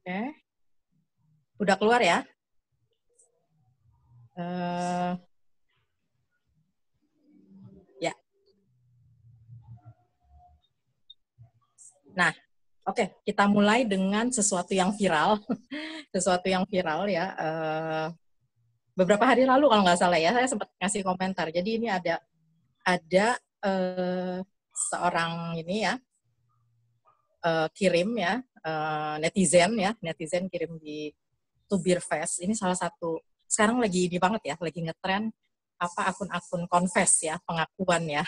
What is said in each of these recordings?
Oke. Udah keluar ya? Ya. Nah, oke, kita mulai dengan sesuatu yang viral. Sesuatu yang viral ya. Beberapa hari lalu kalau nggak salah ya, saya sempat ngasih komentar. Jadi ini ada seorang ini ya, kirim ya, netizen kirim di Tubirfest. Ini salah satu, sekarang lagi ini banget ya, lagi ngetren akun-akun confess ya, pengakuan ya.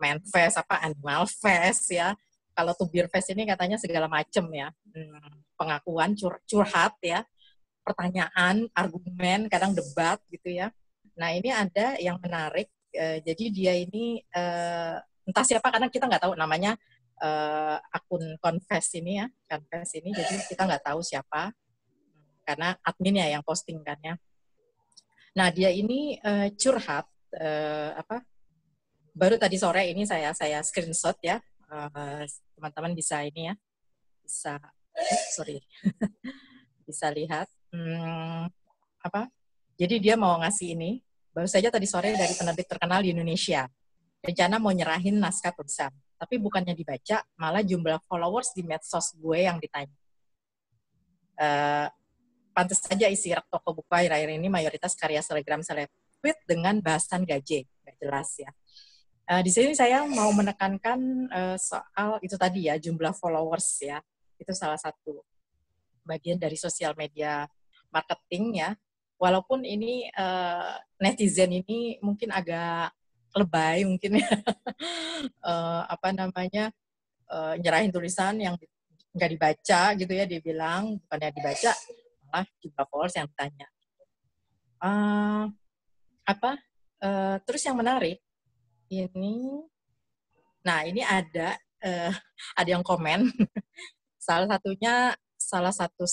Manfest, Animal Fest ya. Kalau Tubirfest ini katanya segala macam ya. Pengakuan, curhat ya, pertanyaan, argumen, kadang debat gitu ya. Nah ini ada yang menarik. Jadi dia ini entah siapa, karena kita nggak tahu namanya akun confess ini ya, confess ini. Jadi kita nggak tahu siapa karena adminnya yang posting kan ya. Nah dia ini curhat baru tadi sore ini saya screenshot ya. Teman-teman bisa ini ya, bisa lihat jadi dia mau ngasih ini baru saja tadi sore dari penerbit terkenal di Indonesia, rencana mau nyerahin naskah tulisan, tapi bukannya dibaca, malah jumlah followers di medsos gue yang ditanya. Pantas saja isi rak toko buku akhir-akhir ini mayoritas karya selebgram tweet dengan bahasan gaje, nggak jelas ya. Di sini saya mau menekankan soal itu tadi ya, jumlah followers ya. Itu salah satu bagian dari sosial media marketing ya. Walaupun ini netizen ini mungkin agak lebay mungkin ya. Nyerahin tulisan yang nggak dibaca gitu ya, dia bilang bukannya dibaca, malah jumlah followers yang ditanya. Terus yang menarik ini, nah ini ada yang komen, salah satu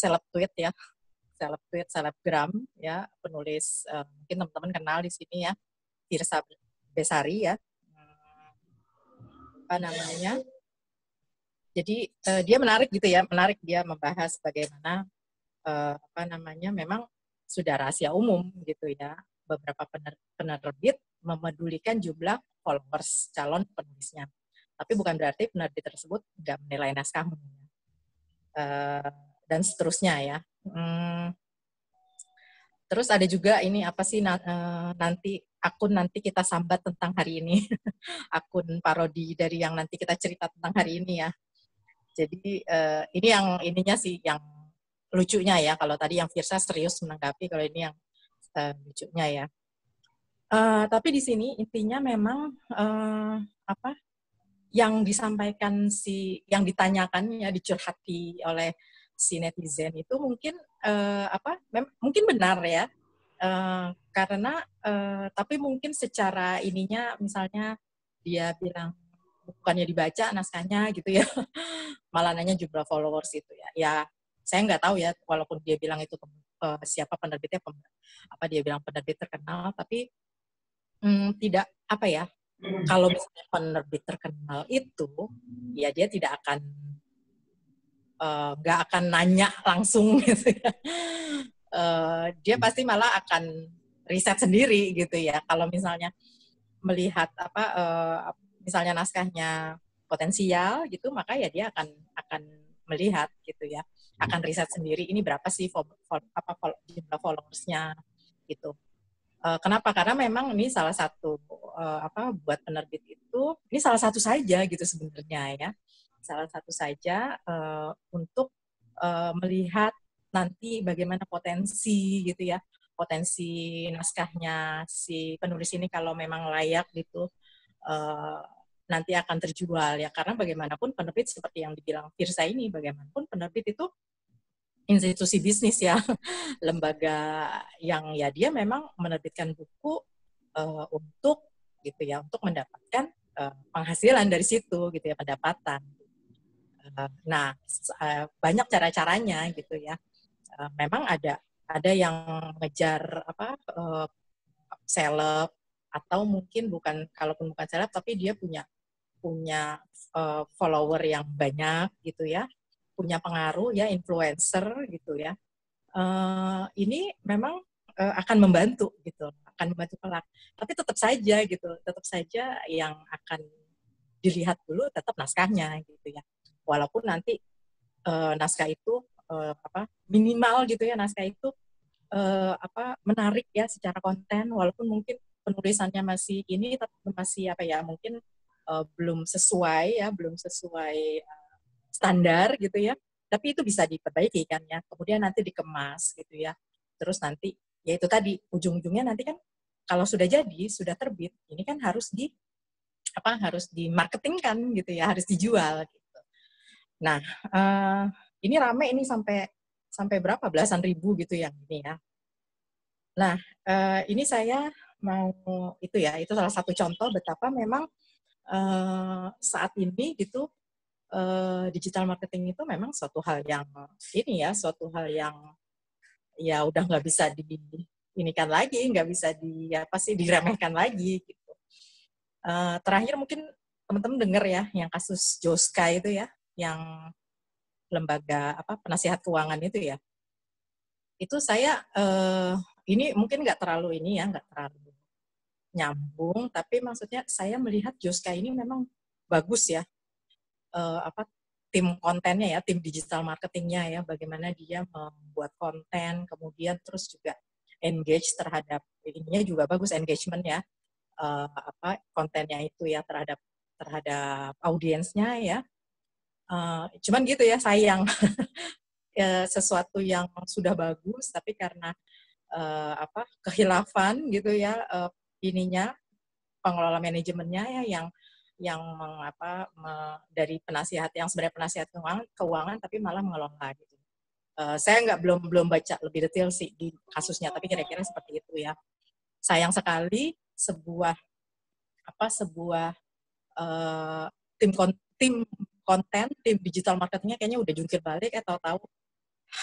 selebgram ya, penulis mungkin teman-teman kenal di sini ya, Tirsa Besari ya, jadi dia menarik gitu ya, dia membahas bagaimana memang sudah rahasia umum gitu ya, beberapa penerbit memedulikan jumlah followers calon penulisnya, tapi bukan berarti penerbit tersebut nggak menilai naskahmu dan seterusnya ya. Terus ada juga ini nanti kita sambat tentang hari ini. Akun parodi dari yang nanti kita cerita tentang hari ini ya. Jadi ini yang ininya sih yang lucunya ya. Kalau tadi yang Firsa serius menanggapi, kalau ini yang lucunya ya. Tapi di sini intinya memang yang disampaikan yang ditanyakan ya, dicurhati oleh si netizen itu mungkin mungkin benar ya, karena tapi mungkin secara ininya, misalnya dia bilang bukannya dibaca naskahnya gitu ya, malah nanya jumlah followers itu ya. Ya saya nggak tahu ya, walaupun dia bilang itu siapa penerbitnya, dia bilang penerbit terkenal, tapi tidak kalau misalnya penerbit terkenal itu, ya dia tidak akan nggak akan nanya langsung gitu ya. Dia pasti malah akan riset sendiri gitu ya. Kalau misalnya melihat misalnya naskahnya potensial gitu, maka ya dia akan melihat gitu ya, akan riset sendiri ini berapa sih jumlah followersnya gitu. Kenapa? Karena memang ini salah satu buat penerbit itu, ini salah satu saja gitu sebenarnya ya, salah satu saja untuk melihat nanti bagaimana potensi gitu ya, potensi naskahnya si penulis ini kalau memang layak gitu nanti akan terjual ya. Karena bagaimanapun penerbit seperti yang dibilang Firsa ini, bagaimanapun penerbit itu institusi bisnis ya, lembaga yang ya dia memang menerbitkan buku untuk gitu ya, untuk mendapatkan penghasilan dari situ gitu ya, pendapatan. Nah, banyak cara-caranya gitu ya. Memang ada yang mengejar seleb, atau mungkin kalaupun bukan seleb tapi dia punya follower yang banyak gitu ya. punya pengaruh ya, influencer gitu ya. Ini memang akan membantu gitu, akan membantu pelak. Tapi tetap saja gitu, tetap saja yang akan dilihat dulu tetap naskahnya gitu ya. Walaupun nanti naskah itu minimal gitu ya, naskah itu menarik ya secara konten, walaupun mungkin penulisannya masih ini masih mungkin belum sesuai ya, belum sesuai standar gitu ya, tapi itu bisa diperbaiki kan ya, kemudian nanti dikemas gitu ya, terus nanti ya itu tadi ujung-ujungnya nanti kan kalau sudah jadi, sudah terbit, ini kan harus harus dimarketingkan gitu ya, harus dijual gitu. Nah, ini rame ini sampai berapa belasan ribu gitu yang ini ya. Nah, ini saya mau itu salah satu contoh betapa memang saat ini gitu digital marketing itu memang suatu hal yang suatu hal yang ya udah nggak bisa diinikan lagi, nggak bisa diremehkan lagi gitu. Terakhir mungkin teman-teman dengar ya yang kasus Joska itu ya, yang lembaga penasihat keuangan itu ya. Itu saya ini mungkin nggak terlalu nyambung, tapi maksudnya saya melihat Joska ini memang bagus ya, tim kontennya ya, tim digital marketingnya ya, bagaimana dia membuat konten, kemudian terus juga engage terhadap ininya juga bagus, engagement ya, kontennya itu ya terhadap audiensnya ya. Cuman gitu ya, sayang sesuatu yang sudah bagus tapi karena kehilafan gitu ya, pengelola manajemennya ya yang dari penasihat yang sebenarnya penasihat keuangan tapi malah mengelola gitu. Saya belum baca lebih detail sih di kasusnya, tapi kira-kira seperti itu ya. Sayang sekali sebuah tim konten, tim digital marketingnya kayaknya udah jungkir balik, tahu-tahu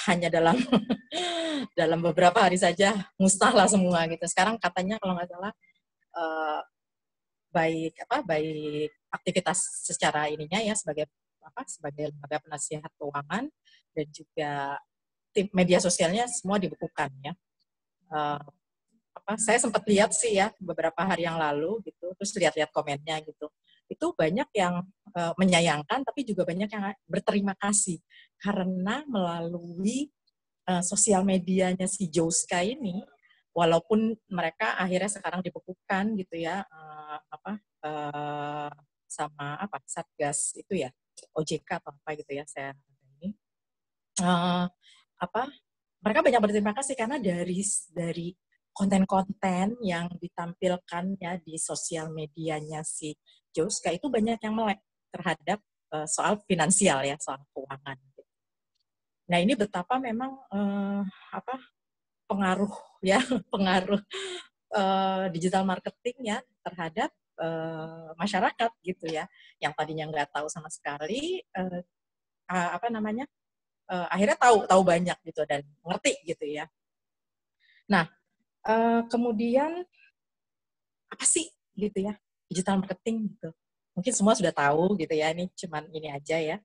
hanya dalam beberapa hari saja musnah lah semua gitu. Sekarang katanya kalau nggak salah baik aktivitas secara ininya ya sebagai lembaga penasihat keuangan dan juga tim media sosialnya semua dibekukan ya. Saya sempat lihat sih ya beberapa hari yang lalu gitu, terus lihat-lihat komennya gitu. Itu banyak yang menyayangkan tapi juga banyak yang berterima kasih karena melalui sosial medianya si Joska ini, walaupun mereka akhirnya sekarang dibekukan gitu ya, sama Satgas itu ya, OJK atau apa gitu ya, saya ini mereka banyak berterima kasih karena dari konten-konten yang ditampilkan ya di sosial medianya si Joska itu banyak yang melek terhadap soal finansial ya, soal keuangan. Nah ini betapa memang pengaruh digital marketing ya terhadap masyarakat gitu ya, yang tadinya nggak tahu sama sekali akhirnya tahu banyak gitu dan ngerti gitu ya. Nah kemudian apa sih gitu ya digital marketing gitu? Mungkin semua sudah tahu gitu ya. Ini cuman ini aja ya.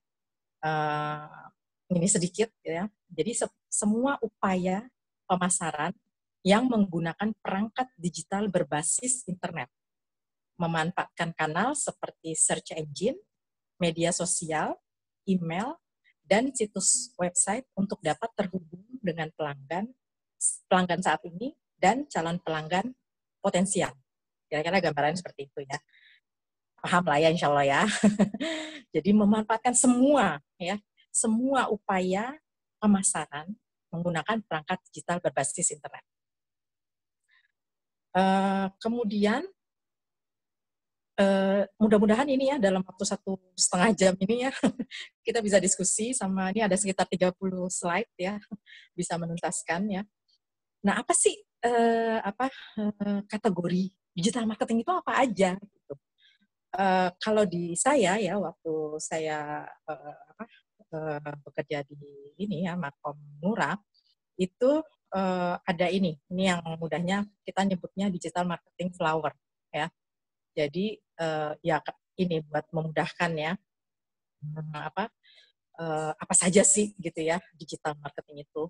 Ini sedikit ya. Jadi semua upaya pemasaran yang menggunakan perangkat digital berbasis internet, memanfaatkan kanal seperti search engine, media sosial, email, dan situs website untuk dapat terhubung dengan pelanggan saat ini dan calon pelanggan potensial. Kira-kira gambarannya seperti itu ya. Paham lah ya insya Allah ya. Jadi memanfaatkan semua upaya pemasaran menggunakan perangkat digital berbasis internet. Kemudian mudah-mudahan ini ya dalam waktu 1,5 jam ini ya kita bisa diskusi sama, ini ada sekitar 30 slide ya, bisa menuntaskan ya. Nah apa sih kategori digital marketing itu apa aja gitu. Kalau di saya ya, waktu saya bekerja di ini ya Markom Nura, itu ada ini yang mudahnya kita nyebutnya digital marketing flower ya. Jadi ya ini buat memudahkan ya apa saja sih gitu ya digital marketing itu.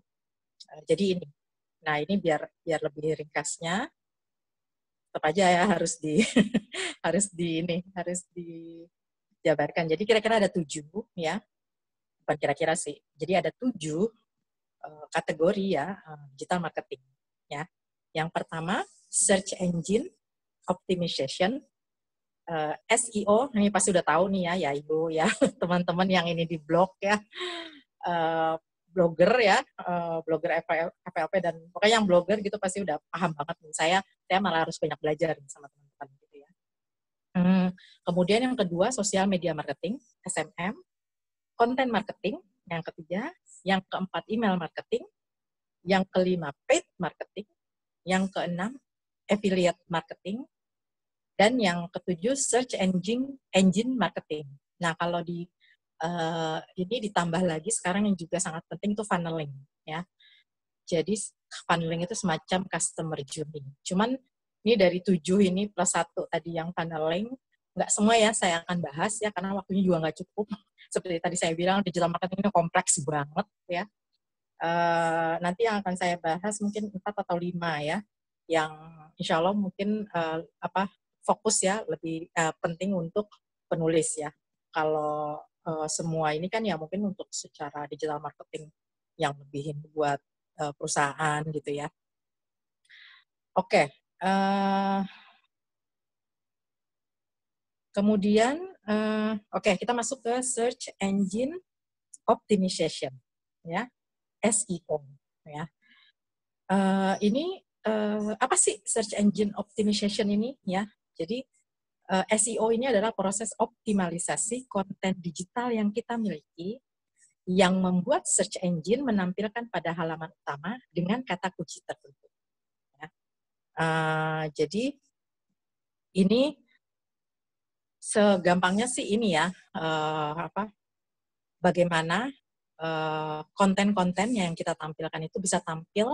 Jadi ini. Nah, ini biar lebih ringkasnya, tetap aja ya harus harus dijabarkan. Jadi kira-kira ada 7 ya. Bukan kira-kira sih. Jadi ada 7 kategori ya digital marketing ya. Yang pertama search engine optimization, SEO. Ini pasti udah tahu nih ya Ibu ya teman-teman yang ini di blog ya, blogger ya, blogger FLP dan pokoknya yang blogger gitu pasti udah paham banget. Saya malah harus banyak belajar sama teman-teman gitu ya. Kemudian yang kedua social media marketing SMM, content marketing yang ketiga, yang keempat email marketing, yang kelima paid marketing, yang keenam affiliate marketing, dan yang ketujuh search engine marketing. Nah, kalau ini ditambah lagi sekarang yang juga sangat penting itu funneling ya. Jadi funneling itu semacam customer journey. Cuman ini dari 7 ini plus 1 tadi yang funneling, nggak semua ya saya akan bahas ya karena waktunya juga nggak cukup. Seperti tadi saya bilang digital marketing ini kompleks banget ya. Nanti yang akan saya bahas mungkin 4 atau 5 ya, yang insya Allah mungkin fokus ya lebih penting untuk penulis ya. Kalau semua ini kan ya mungkin untuk secara digital marketing yang lebih buat perusahaan gitu ya. Oke. Kemudian kita masuk ke search engine optimization ya, SEO ya. Ini apa sih search engine optimization ini ya? Jadi SEO ini adalah proses optimalisasi konten digital yang kita miliki yang membuat search engine menampilkan pada halaman utama dengan kata kunci tertentu. Ya. Jadi ini segampangnya sih ini ya, bagaimana konten-konten yang kita tampilkan itu bisa tampil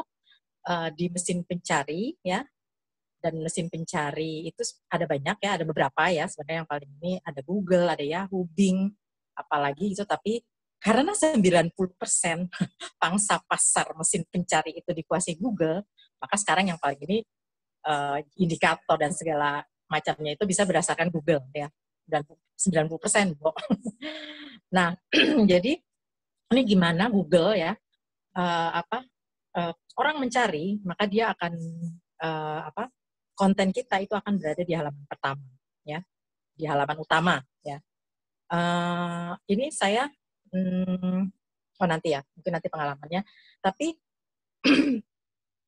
di mesin pencari ya. Dan mesin pencari itu ada banyak ya, ada beberapa ya sebenarnya yang paling ini ada Google, ada Yahoo, Bing, apalagi itu, tapi karena 90% pangsa pasar mesin pencari itu dikuasai Google, maka sekarang yang paling ini indikator dan segala macamnya itu bisa berdasarkan Google ya, dan 90%. Nah, jadi ini gimana Google ya, orang mencari, maka dia akan konten kita itu akan berada di halaman pertama, ya, di halaman utama, ya. Ini saya, nanti ya, mungkin nanti pengalamannya. Tapi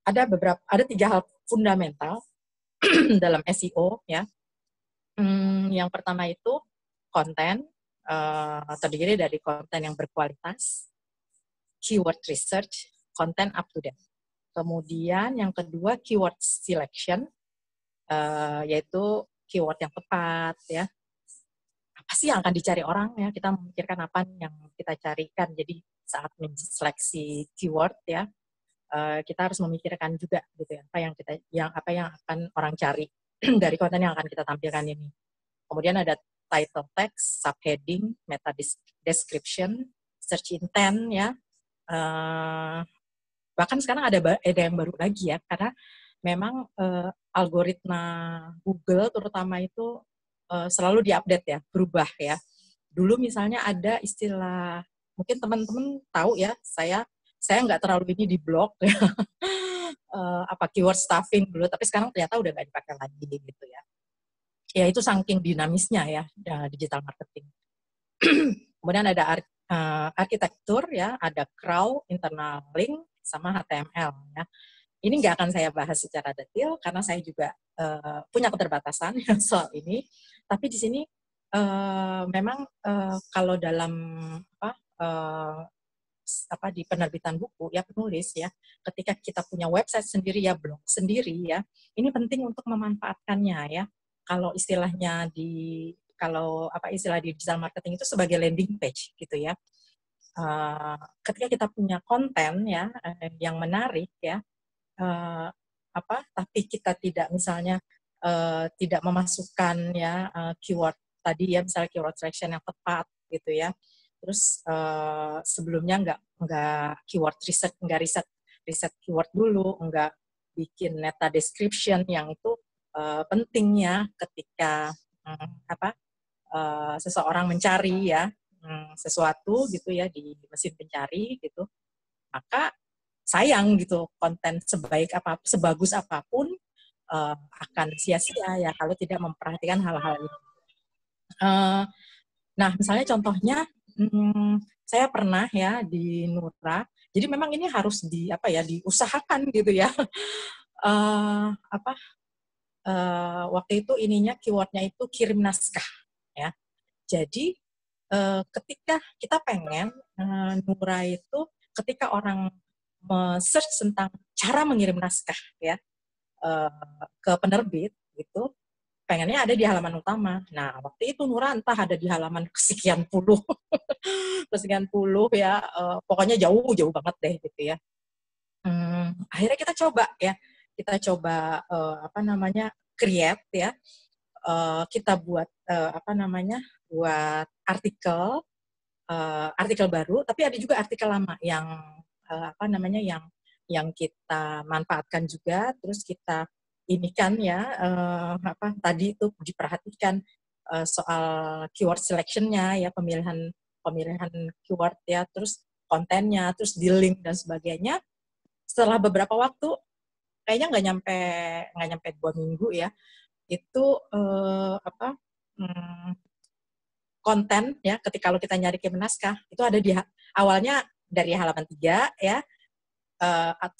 ada 3 hal fundamental dalam SEO, ya. Yang pertama itu konten, terdiri dari konten yang berkualitas, keyword research, konten up to date. Kemudian yang kedua keyword selection, yaitu keyword yang tepat ya. Apa sih yang akan dicari orang ya? Kita memikirkan apa yang kita carikan. Jadi saat menseleksi keyword ya, kita harus memikirkan juga gitu ya, apa yang akan orang cari dari konten yang akan kita tampilkan ini. Kemudian ada title text, subheading, meta description, search intent ya. Bahkan sekarang ada yang baru lagi ya, karena memang algoritma Google terutama itu selalu diupdate ya, berubah ya. Dulu misalnya ada istilah, mungkin teman-teman tahu ya, saya nggak terlalu ini di blog ya, keyword stuffing dulu, tapi sekarang ternyata udah nggak dipakai lagi gitu ya. Ya itu saking dinamisnya ya digital marketing. Kemudian ada arsitektur ya, ada crawl, internal link, sama HTML ya. Ini nggak akan saya bahas secara detail karena saya juga punya keterbatasan soal ini. Tapi di sini memang kalau dalam di penerbitan buku ya, penulis ya, ketika kita punya website sendiri ya, blog sendiri ya, ini penting untuk memanfaatkannya ya. Kalau istilahnya istilah di digital marketing itu sebagai landing page gitu ya. Ketika kita punya konten ya yang menarik ya, tapi kita tidak misalnya tidak memasukkan ya keyword tadi ya, misalnya keyword selection yang tepat gitu ya, Terus sebelumnya nggak keyword riset, nggak riset keyword dulu, nggak bikin meta description yang itu pentingnya ketika seseorang mencari ya sesuatu gitu ya di mesin pencari gitu, maka sayang gitu konten sebagus apapun akan sia-sia ya kalau tidak memperhatikan hal-hal ini. Nah, misalnya contohnya saya pernah ya di Nura. Jadi memang ini harus diusahakan gitu ya. Waktu itu ininya keywordnya itu kirim naskah ya. Jadi ketika kita pengen Nura itu ketika orang search tentang cara mengirim naskah ya ke penerbit gitu, pengennya ada di halaman utama. Nah, waktu itu Nura entah ada di halaman kesekian puluh, kesekian puluh ya, pokoknya jauh banget deh gitu ya. Akhirnya kita coba create ya, kita buat buat artikel baru, tapi ada juga artikel lama yang yang kita manfaatkan juga, terus kita ini kan ya tadi itu diperhatikan soal keyword selection-nya ya, pemilihan keyword ya, terus kontennya, terus di link dan sebagainya. Setelah beberapa waktu, kayaknya nggak nyampe 2 minggu ya, itu konten ya ketika kalau kita nyari kirim naskah itu ada di awalnya dari halaman 3 ya.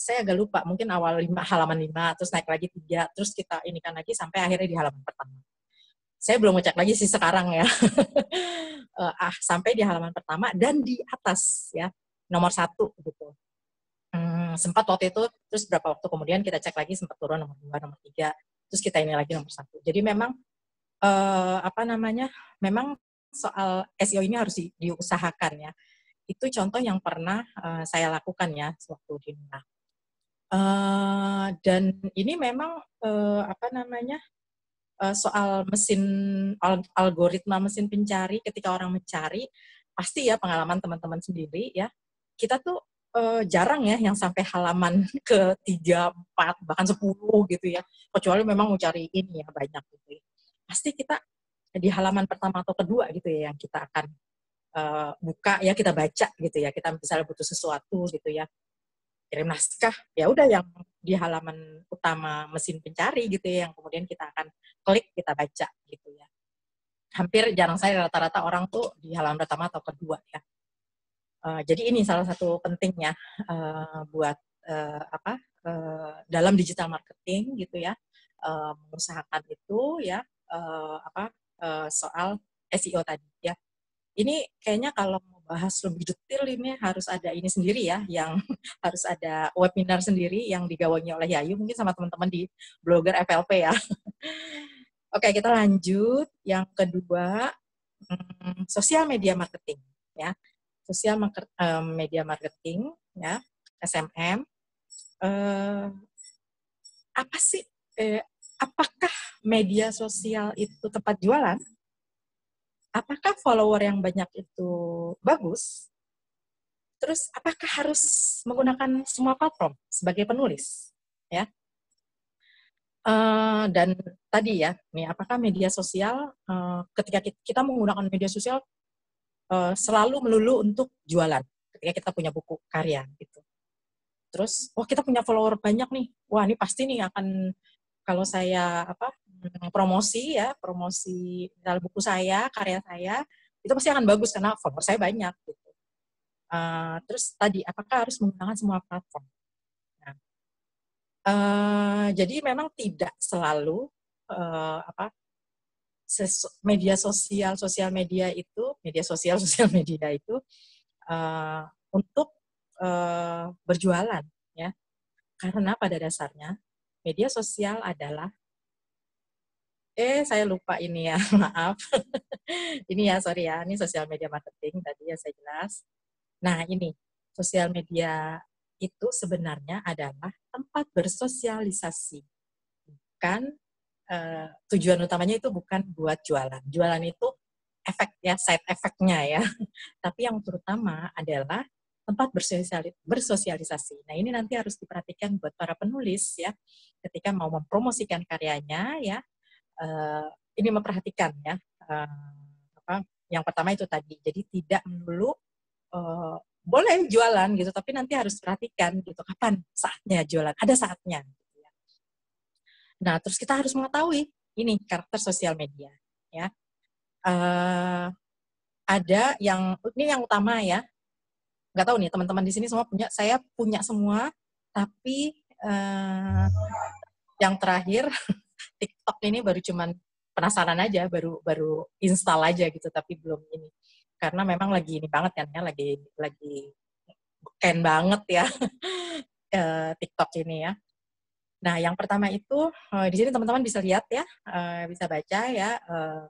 Saya agak lupa, mungkin awal halaman 5, terus naik lagi 3, terus kita inikan lagi sampai akhirnya di halaman pertama. Saya belum ngecek lagi sih sekarang ya. Sampai di halaman pertama dan di atas ya, nomor 1 gitu. Sempat waktu itu, terus berapa waktu kemudian kita cek lagi, sempat turun nomor 2, nomor 3, terus kita ini lagi nomor 1. Jadi memang memang soal SEO ini harus diusahakan ya. Itu contoh yang pernah saya lakukan ya waktu di Nura. Dan ini memang soal algoritma mesin pencari, ketika orang mencari, pasti ya pengalaman teman-teman sendiri ya, kita tuh jarang ya yang sampai halaman ke 3, 4, bahkan 10 gitu ya, kecuali memang mau cari ini ya banyak gitu ya. Pasti kita di halaman pertama atau kedua gitu ya yang kita akan buka ya, kita baca gitu ya, kita misalnya butuh sesuatu gitu ya, kirim naskah, ya udah yang di halaman utama mesin pencari gitu ya, yang kemudian kita akan klik, kita baca gitu ya. Hampir jarang saya rata-rata orang tuh di halaman pertama atau kedua ya. Jadi ini salah satu pentingnya buat dalam digital marketing gitu ya, mengusahakan itu ya soal SEO tadi ya. Ini kayaknya kalau mau bahas lebih detail ini harus ada ini sendiri ya, yang harus ada webinar sendiri yang digawangi oleh Yayu mungkin sama teman-teman di blogger FLP ya. Oke, kita lanjut. Yang kedua, sosial media marketing ya. Sosial media marketing ya, SMM. Apa sih? Apakah media sosial itu tempat jualan? Apakah follower yang banyak itu bagus? Terus apakah harus menggunakan semua platform sebagai penulis? Ya. Dan tadi ya, nih apakah media sosial ketika kita menggunakan media sosial selalu melulu untuk jualan? Ketika kita punya buku karya gitu. Terus, kita punya follower banyak nih. Wah, ini pasti nih akan kalau saya promosi misal buku saya, karya saya, itu pasti akan bagus karena follower saya banyak gitu. Terus tadi apakah harus menggunakan semua platform? Nah, jadi memang tidak selalu media sosial media itu untuk berjualan ya, karena pada dasarnya media sosial adalah saya lupa ini ya, maaf. Ini ya, sorry ya, ini sosial media marketing tadi ya saya jelas. Nah ini, sosial media itu sebenarnya adalah tempat bersosialisasi. Bukan, tujuan utamanya itu bukan buat jualan. Jualan itu efek ya, side efeknya ya. Tapi yang terutama adalah tempat bersosialisasi. Nah, ini nanti harus diperhatikan buat para penulis ya, ketika mau mempromosikan karyanya ya, ini memperhatikan ya, yang pertama itu tadi. Jadi tidak melulu boleh jualan gitu, tapi nanti harus perhatikan gitu kapan saatnya jualan. Ada saatnya. Gitu ya. Nah, terus kita harus mengetahui ini karakter sosial media ya. Ada ini yang utama ya. Nggak tahu nih teman-teman di sini semua punya, saya punya semua, tapi yang terakhir TikTok ini baru cuman penasaran aja, baru install aja gitu, tapi belum ini. Karena memang lagi ini banget kan ya, lagi beken banget ya TikTok ini ya. Nah, yang pertama itu di sini teman-teman bisa lihat ya, bisa baca ya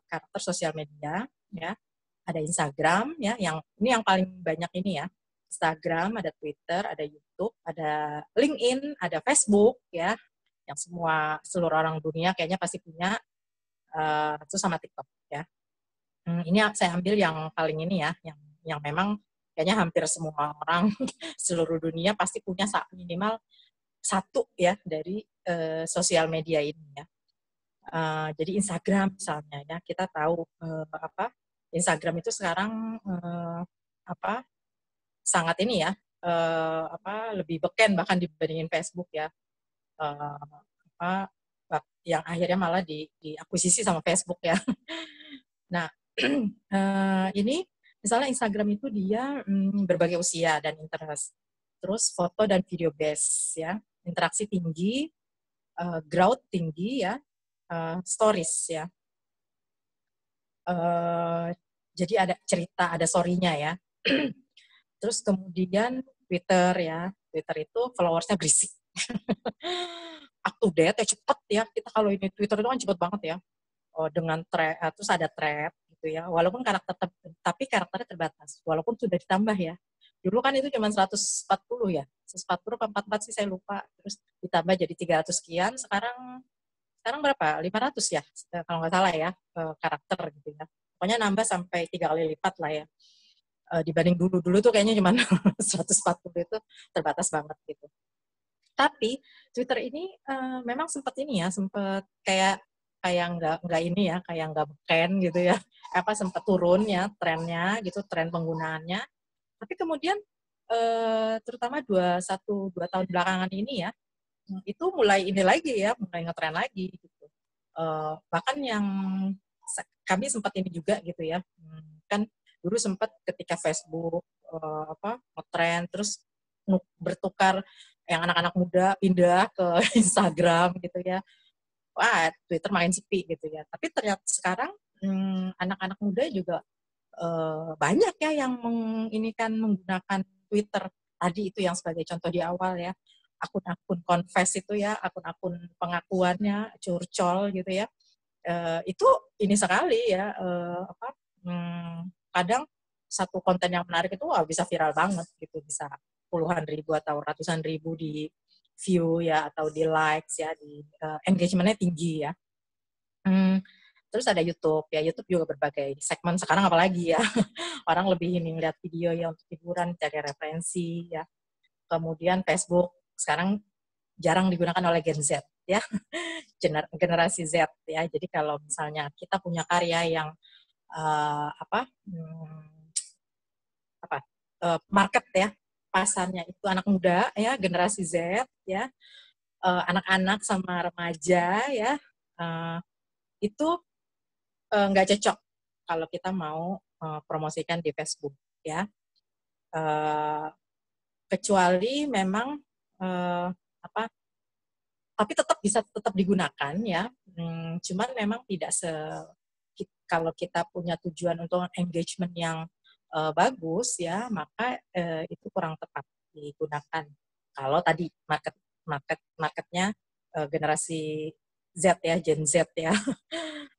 karakter sosial media ya. Ada Instagram ya, ini yang paling banyak ini ya. Instagram, ada Twitter, ada YouTube, ada LinkedIn, ada Facebook ya. Yang seluruh orang dunia kayaknya pasti punya, itu sama TikTok ya. Ini saya ambil yang paling ini ya, yang memang kayaknya hampir semua orang seluruh dunia pasti punya minimal satu ya dari sosial media ini ya. Jadi Instagram misalnya ya, kita tahu Instagram itu sekarang sangat ini ya, lebih beken bahkan dibandingin Facebook ya. Yang akhirnya malah diakuisisi sama Facebook ya. Nah, ini misalnya Instagram itu dia berbagai usia dan interest. Terus foto dan video base ya, interaksi tinggi, growth tinggi ya, stories ya. Jadi ada cerita, ada story-nya ya. Terus kemudian Twitter ya, Twitter itu followersnya berisik. Up to date ya, cepet ya. Kita kalau ini Twitter itu kan cepet banget ya. Dengan terus ada thread gitu ya. Walaupun tapi karakternya terbatas. Walaupun sudah ditambah ya. Dulu kan itu cuma 140 ya. 140 ke 44 sih saya lupa. Terus ditambah jadi 300 sekian. Sekarang berapa? 500 ya, kalau nggak salah ya, karakter gitu ya. Pokoknya nambah sampai 3 kali lipat lah ya. Dibanding dulu tuh kayaknya cuma 140 itu terbatas banget gitu. Tapi Twitter ini memang sempat kayak nggak ini ya, kayak nggak beken gitu ya. Sempat turun ya trennya gitu, tren penggunaannya. Tapi kemudian terutama 2 tahun belakangan ini ya, itu mulai ini lagi ya, mulai ngetren lagi gitu. Bahkan yang kami sempat ini juga gitu ya, kan dulu sempat ketika Facebook ngetren, terus bertukar yang anak-anak muda pindah ke Instagram gitu ya. Wah, Twitter makin sepi gitu ya. Tapi ternyata sekarang anak-anak muda juga banyak ya yang menggunakan Twitter. Tadi itu yang sebagai contoh di awal ya. Akun-akun confess itu ya, akun-akun pengakuannya, curcol gitu ya. Itu ini sekali ya, kadang satu konten yang menarik itu bisa viral banget gitu, bisa puluhan ribu atau ratusan ribu di view ya, atau di likes ya, di engagementnya tinggi ya. Terus ada YouTube ya, YouTube juga berbagai segmen sekarang apalagi ya. Orang lebih ini ngeliat video ya untuk hiburan, cari referensi ya. Kemudian Facebook sekarang jarang digunakan oleh Gen Z ya. Generasi Z ya. Jadi kalau misalnya kita punya karya yang market ya, pasarnya itu anak muda ya, generasi Z ya, anak-anak sama remaja ya, itu nggak cocok kalau kita mau promosikan di Facebook ya. Kecuali memang tapi tetap digunakan ya. Cuman memang tidak kalau kita punya tujuan untuk engagement yang bagus ya, maka itu kurang tepat digunakan. Kalau tadi marketnya generasi Z ya, Gen Z ya.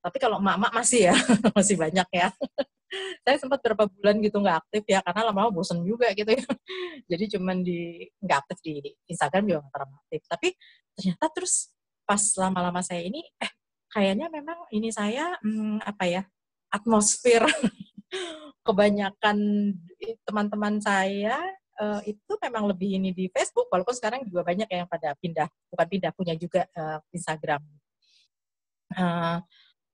Tapi kalau emak-emak masih ya, masih banyak ya. Saya sempat beberapa bulan gitu nggak aktif ya, karena lama-lama bosen juga gitu ya. Jadi cuman nggak aktif di Instagram juga nggak terlalu aktif. Tapi ternyata terus pas lama-lama saya ini, kayaknya memang ini saya atmosfer kebanyakan teman-teman saya itu memang lebih ini di Facebook, walaupun sekarang juga banyak yang pada pindah, bukan pindah, punya juga Instagram.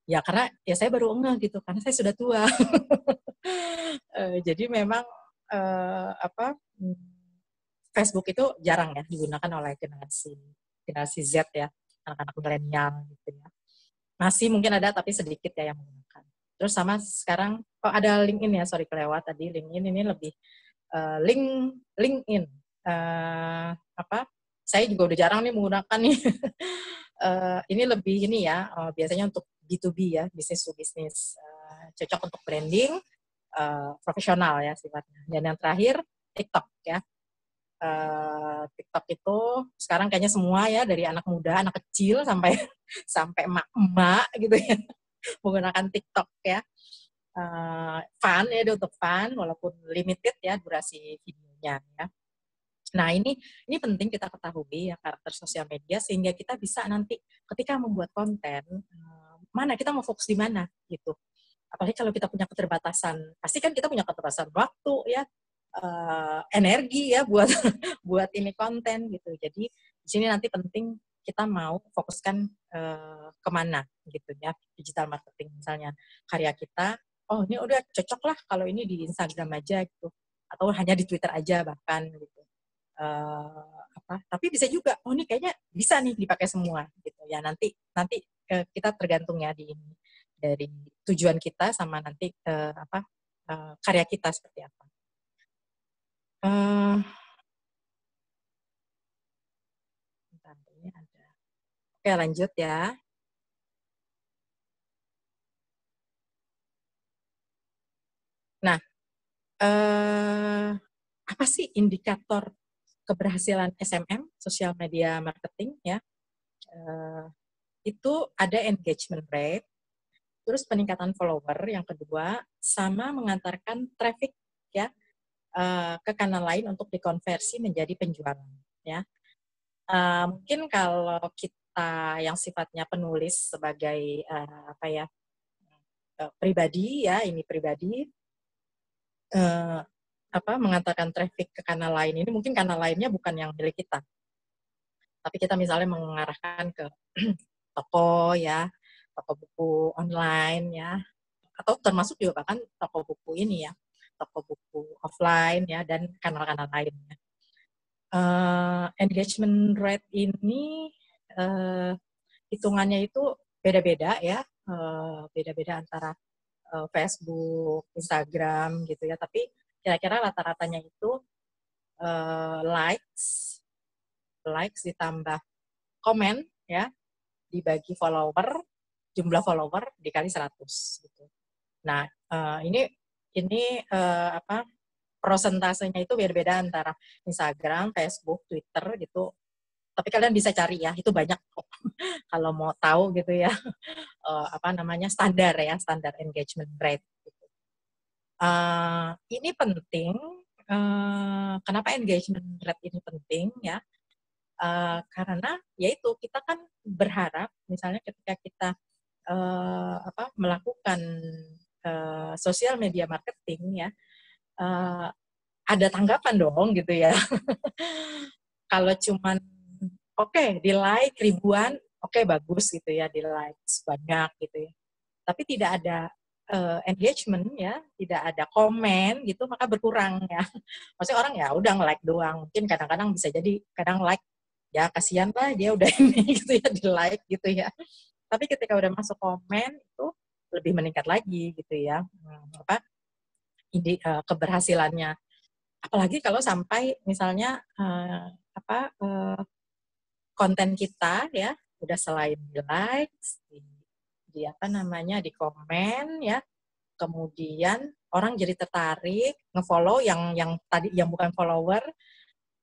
Ya karena ya saya baru ngeh gitu, karena saya sudah tua. Jadi memang Facebook itu jarang ya digunakan oleh generasi Z ya, anak-anak milenial gitu ya. Masih mungkin ada tapi sedikit ya yang menggunakan. Terus sama sekarang ada LinkedIn ya, sorry kelewat tadi. LinkedIn ini lebih LinkedIn saya juga udah jarang nih menggunakan nih. Ini lebih ini ya, biasanya untuk B2B ya, business to business, cocok untuk branding profesional ya sifatnya. Dan yang terakhir TikTok ya. TikTok itu sekarang kayaknya semua ya, dari anak muda, anak kecil sampai sampai emak-emak gitu ya menggunakan TikTok ya. Fun ya, dia untuk fun walaupun limited ya durasi videonya ya. Nah, ini penting kita ketahui ya karakter sosial media sehingga kita bisa nanti ketika membuat konten mana kita mau fokus di mana gitu. Apalagi kalau kita punya keterbatasan, pasti kan kita punya keterbatasan waktu ya, energi ya buat buat ini konten gitu. Jadi di sini nanti penting kita mau fokuskan kemana gitu ya, digital marketing misalnya karya kita, oh ini udah cocok lah kalau ini di Instagram aja gitu, atau hanya di Twitter aja bahkan gitu. Tapi bisa juga, oh ini kayaknya bisa nih dipakai semua gitu ya, nanti kita tergantung ya dari tujuan kita sama nanti karya kita seperti apa. Oke, lanjut ya. Nah, apa sih indikator keberhasilan SMM, social media marketing ya? Itu ada engagement rate, terus peningkatan follower yang kedua, sama mengantarkan traffic ya ke kanal lain untuk dikonversi menjadi penjualan ya. Mungkin kalau kita yang sifatnya penulis sebagai pribadi ya, ini pribadi mengantarkan traffic ke kanal lain ini, mungkin kanal lainnya bukan yang milik kita, tapi kita misalnya mengarahkan ke toko ya, toko buku online ya, atau termasuk juga bahkan toko buku ini ya, toko buku offline ya, dan kanal-kanal lainnya. Engagement rate ini hitungannya itu beda-beda ya, beda-beda antara Facebook, Instagram gitu ya, tapi kira-kira rata-ratanya itu likes ditambah komen ya, dibagi follower, jumlah follower dikali 100 gitu. Nah, ini prosentasenya itu beda-beda antara Instagram, Facebook, Twitter gitu. Tapi kalian bisa cari ya, itu banyak kok. Kalau mau tahu gitu ya, standar engagement rate. Gitu. Ini penting. Kenapa engagement rate ini penting ya? Karena yaitu kita kan berharap misalnya ketika kita melakukan sosial media marketing ya, ada tanggapan dong gitu ya. Kalau cuman di like ribuan, bagus gitu ya, di like banyak gitu ya. Tapi tidak ada engagement ya, tidak ada komen gitu, maka berkurang ya. Maksudnya orang ya udah nge-like doang. Mungkin kadang-kadang bisa jadi kadang like ya kasihan lah dia udah ini gitu ya, di like gitu ya. Tapi ketika udah masuk komen itu lebih meningkat lagi gitu ya. Keberhasilannya. Apalagi kalau sampai misalnya konten kita ya udah selain di likes, di di komen ya, kemudian orang jadi tertarik ngefollow yang tadi yang bukan follower,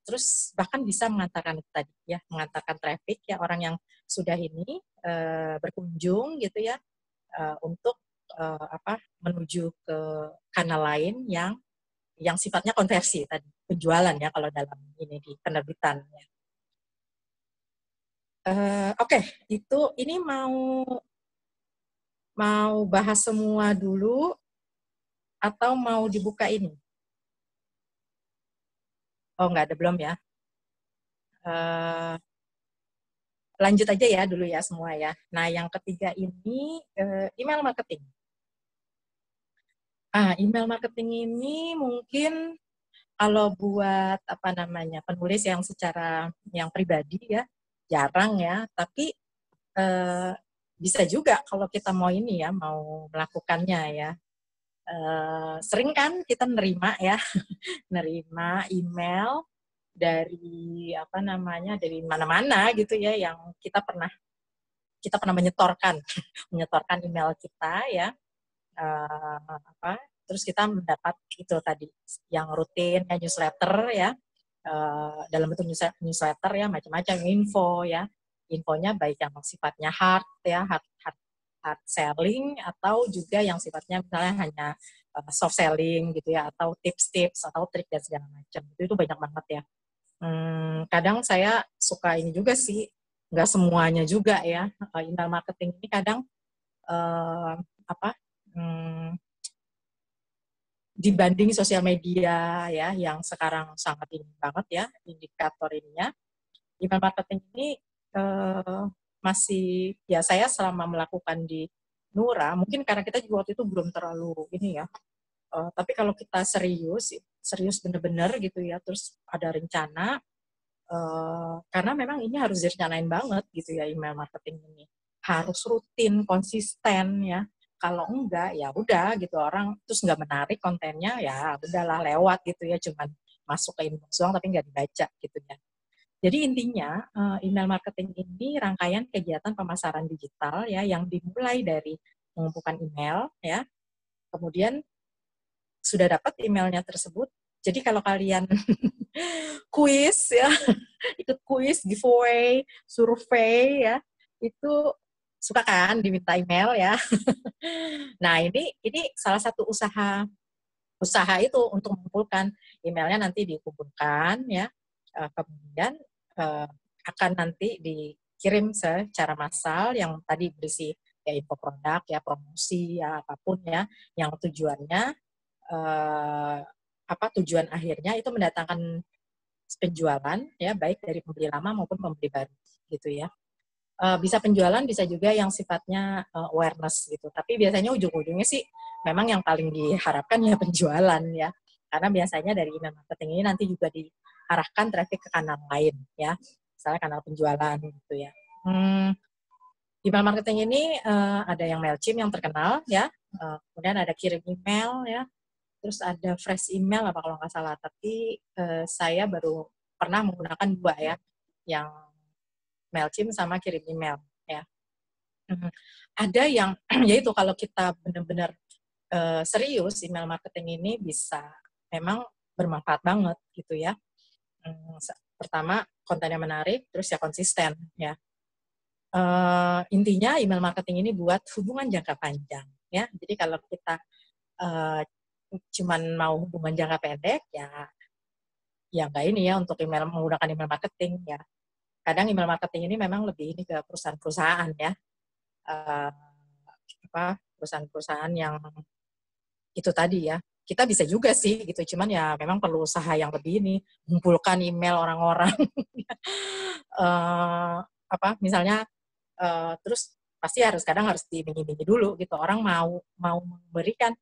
terus bahkan bisa mengantarkan tadi ya, mengantarkan traffic ya, orang yang sudah ini berkunjung gitu ya, untuk menuju ke kanal lain yang sifatnya konversi tadi, penjualan ya kalau dalam ini di penerbitan ya. Ini mau Mau bahas semua dulu atau mau dibuka ini? Oh, nggak ada, belum ya. Lanjut aja ya dulu ya semua ya. Nah, yang ketiga ini email marketing. Email marketing ini mungkin kalau buat apa namanya penulis yang secara yang pribadi ya jarang ya, tapi bisa juga kalau kita mau ini ya, mau melakukannya ya. Sering kan kita nerima ya, nerima email dari apa namanya dari mana-mana gitu ya, yang kita pernah menyetorkan email kita ya, terus kita mendapat itu tadi yang rutin ya, newsletter ya, dalam bentuk newsletter ya, macam-macam info ya, infonya baik yang sifatnya hard ya, hard selling, atau juga yang sifatnya misalnya hanya soft selling gitu ya, atau tips-tips atau trik dan segala macam. Itu banyak banget ya. Kadang saya suka ini juga sih, nggak semuanya juga ya. Email marketing ini kadang apa dibanding sosial media ya, yang sekarang sangat ini banget ya indikator ininya, email marketing ini masih ya, saya selama melakukan di Nura, mungkin karena kita juga waktu itu belum terlalu ini ya, tapi kalau kita serius bener-bener gitu ya, terus ada rencana, karena memang ini harus direncanain banget gitu ya, email marketing ini harus rutin, konsisten ya. Kalau enggak ya udah gitu, orang terus nggak menarik kontennya, ya udahlah lewat gitu ya, cuman masuk ke inbox doang tapi nggak dibaca gitu ya. Jadi intinya email marketing ini rangkaian kegiatan pemasaran digital ya, yang dimulai dari mengumpulkan email ya, kemudian sudah dapat emailnya tersebut. Jadi kalau kalian kuis ya, ikut kuis, giveaway, survei ya, itu suka kan diminta email ya. Nah, ini salah satu usaha itu untuk mengumpulkan emailnya, nanti dikumpulkan ya. Kemudian akan nanti dikirim secara massal yang tadi berisi ya info produk ya, promosi ya, apapun ya, yang tujuannya tujuan akhirnya itu mendatangkan penjualan ya, baik dari pembeli lama maupun pembeli baru gitu ya. Bisa penjualan, bisa juga yang sifatnya awareness gitu. Tapi biasanya ujung-ujungnya sih memang yang paling diharapkan ya penjualan ya. Karena biasanya dari email marketing ini nanti juga diarahkan traffic ke kanal lain ya. Misalnya kanal penjualan gitu ya. Email marketing ini ada yang Mailchimp yang terkenal ya. Kemudian ada kirim email ya. Terus ada fresh email apa kalau nggak salah. Tapi saya baru pernah menggunakan dua ya. Yang Mailchimp sama kirim email ya. Ada yang yaitu kalau kita benar-benar serius, email marketing ini bisa memang bermanfaat banget gitu ya. Pertama kontennya menarik, terus ya konsisten ya. Intinya email marketing ini buat hubungan jangka panjang ya. Jadi kalau kita cuman mau hubungan jangka pendek ya nggak ini ya, untuk menggunakan email marketing ya. Kadang email marketing ini memang lebih ini ke perusahaan-perusahaan ya, perusahaan-perusahaan yang itu tadi ya. Kita bisa juga sih gitu, cuman ya memang perlu usaha yang lebih ini, mengumpulkan email orang-orang. Misalnya terus pasti kadang harus diiming-imingi dulu gitu, orang mau memberikan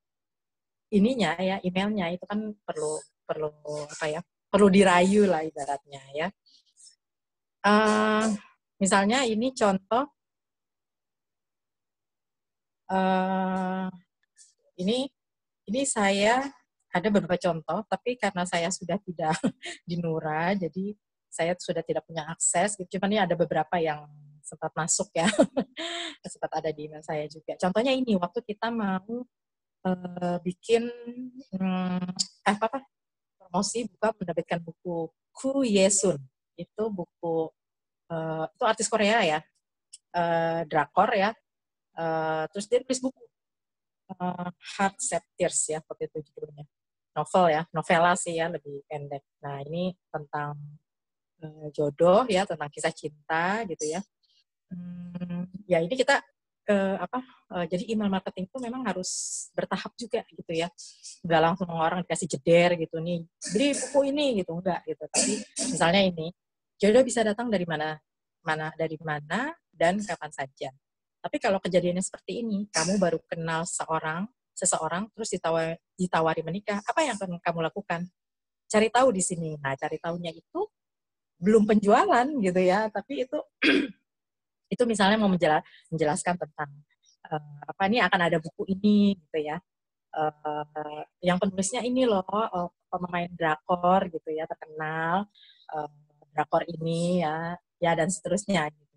ininya ya, emailnya itu kan perlu perlu perlu dirayu lah ibaratnya ya. Misalnya ini contoh, ini saya ada beberapa contoh, tapi karena saya sudah tidak di Nura, jadi saya sudah tidak punya akses. Cuman ini ada beberapa yang sempat masuk ya, sempat ada di email saya juga. Contohnya ini, waktu kita mau bikin promosi buka menerbitkan buku Ku Yesun. Itu buku itu artis Korea ya, drakor ya. Terus dia tulis buku Heart Tears ya, seperti itu judulnya. Novel ya, novela sih ya, lebih pendek. Nah, ini tentang jodoh ya, tentang kisah cinta gitu ya. Ya ini kita jadi email marketing itu memang harus bertahap juga gitu ya. Nggak langsung orang dikasih jeder gitu nih, beli buku ini gitu, enggak gitu. Tapi misalnya ini, jodoh bisa datang dari dari mana dan kapan saja. Tapi kalau kejadiannya seperti ini, kamu baru kenal seseorang terus ditawari menikah, apa yang akan kamu lakukan? Cari tahu di sini. Nah, cari tahunya itu belum penjualan gitu ya, tapi itu misalnya mau menjelaskan tentang apa nih akan ada buku ini gitu ya. Yang penulisnya ini loh, pemain drakor gitu ya, terkenal uh, drakor ini ya dan seterusnya gitu.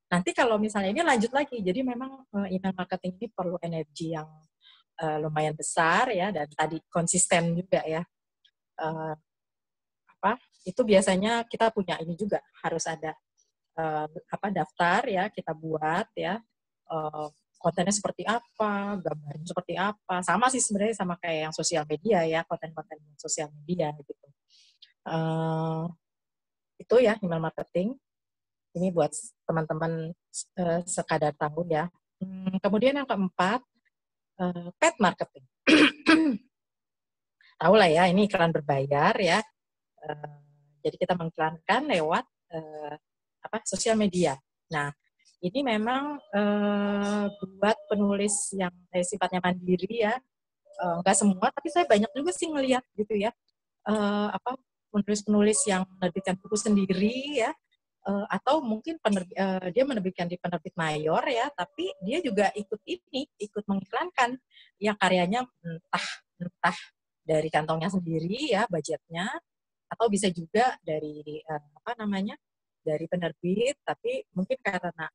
Nanti kalau misalnya ini lanjut lagi, jadi memang email marketing ini perlu energi yang lumayan besar ya, dan tadi konsisten juga ya. Uh, itu biasanya kita punya ini juga, harus ada daftar ya, kita buat ya, kontennya seperti apa, gambarnya seperti apa. Sama sih sebenarnya sama kayak yang sosial media ya, konten-konten sosial media gitu. Itu ya email marketing. Ini buat teman-teman sekadar tahu ya. Kemudian yang keempat, paid marketing. Tahu lah ya, ini iklan berbayar ya. Jadi kita mengiklankan lewat sosial media. Nah, ini memang buat penulis yang sifatnya mandiri ya, nggak semua, tapi saya banyak juga sih ngelihat gitu ya, penulis-penulis yang menerbitkan buku sendiri ya, atau mungkin dia menerbitkan di penerbit mayor ya, tapi dia juga ikut mengiklankan ya karyanya, entah dari kantongnya sendiri ya, budgetnya, atau bisa juga dari dari penerbit, tapi mungkin karena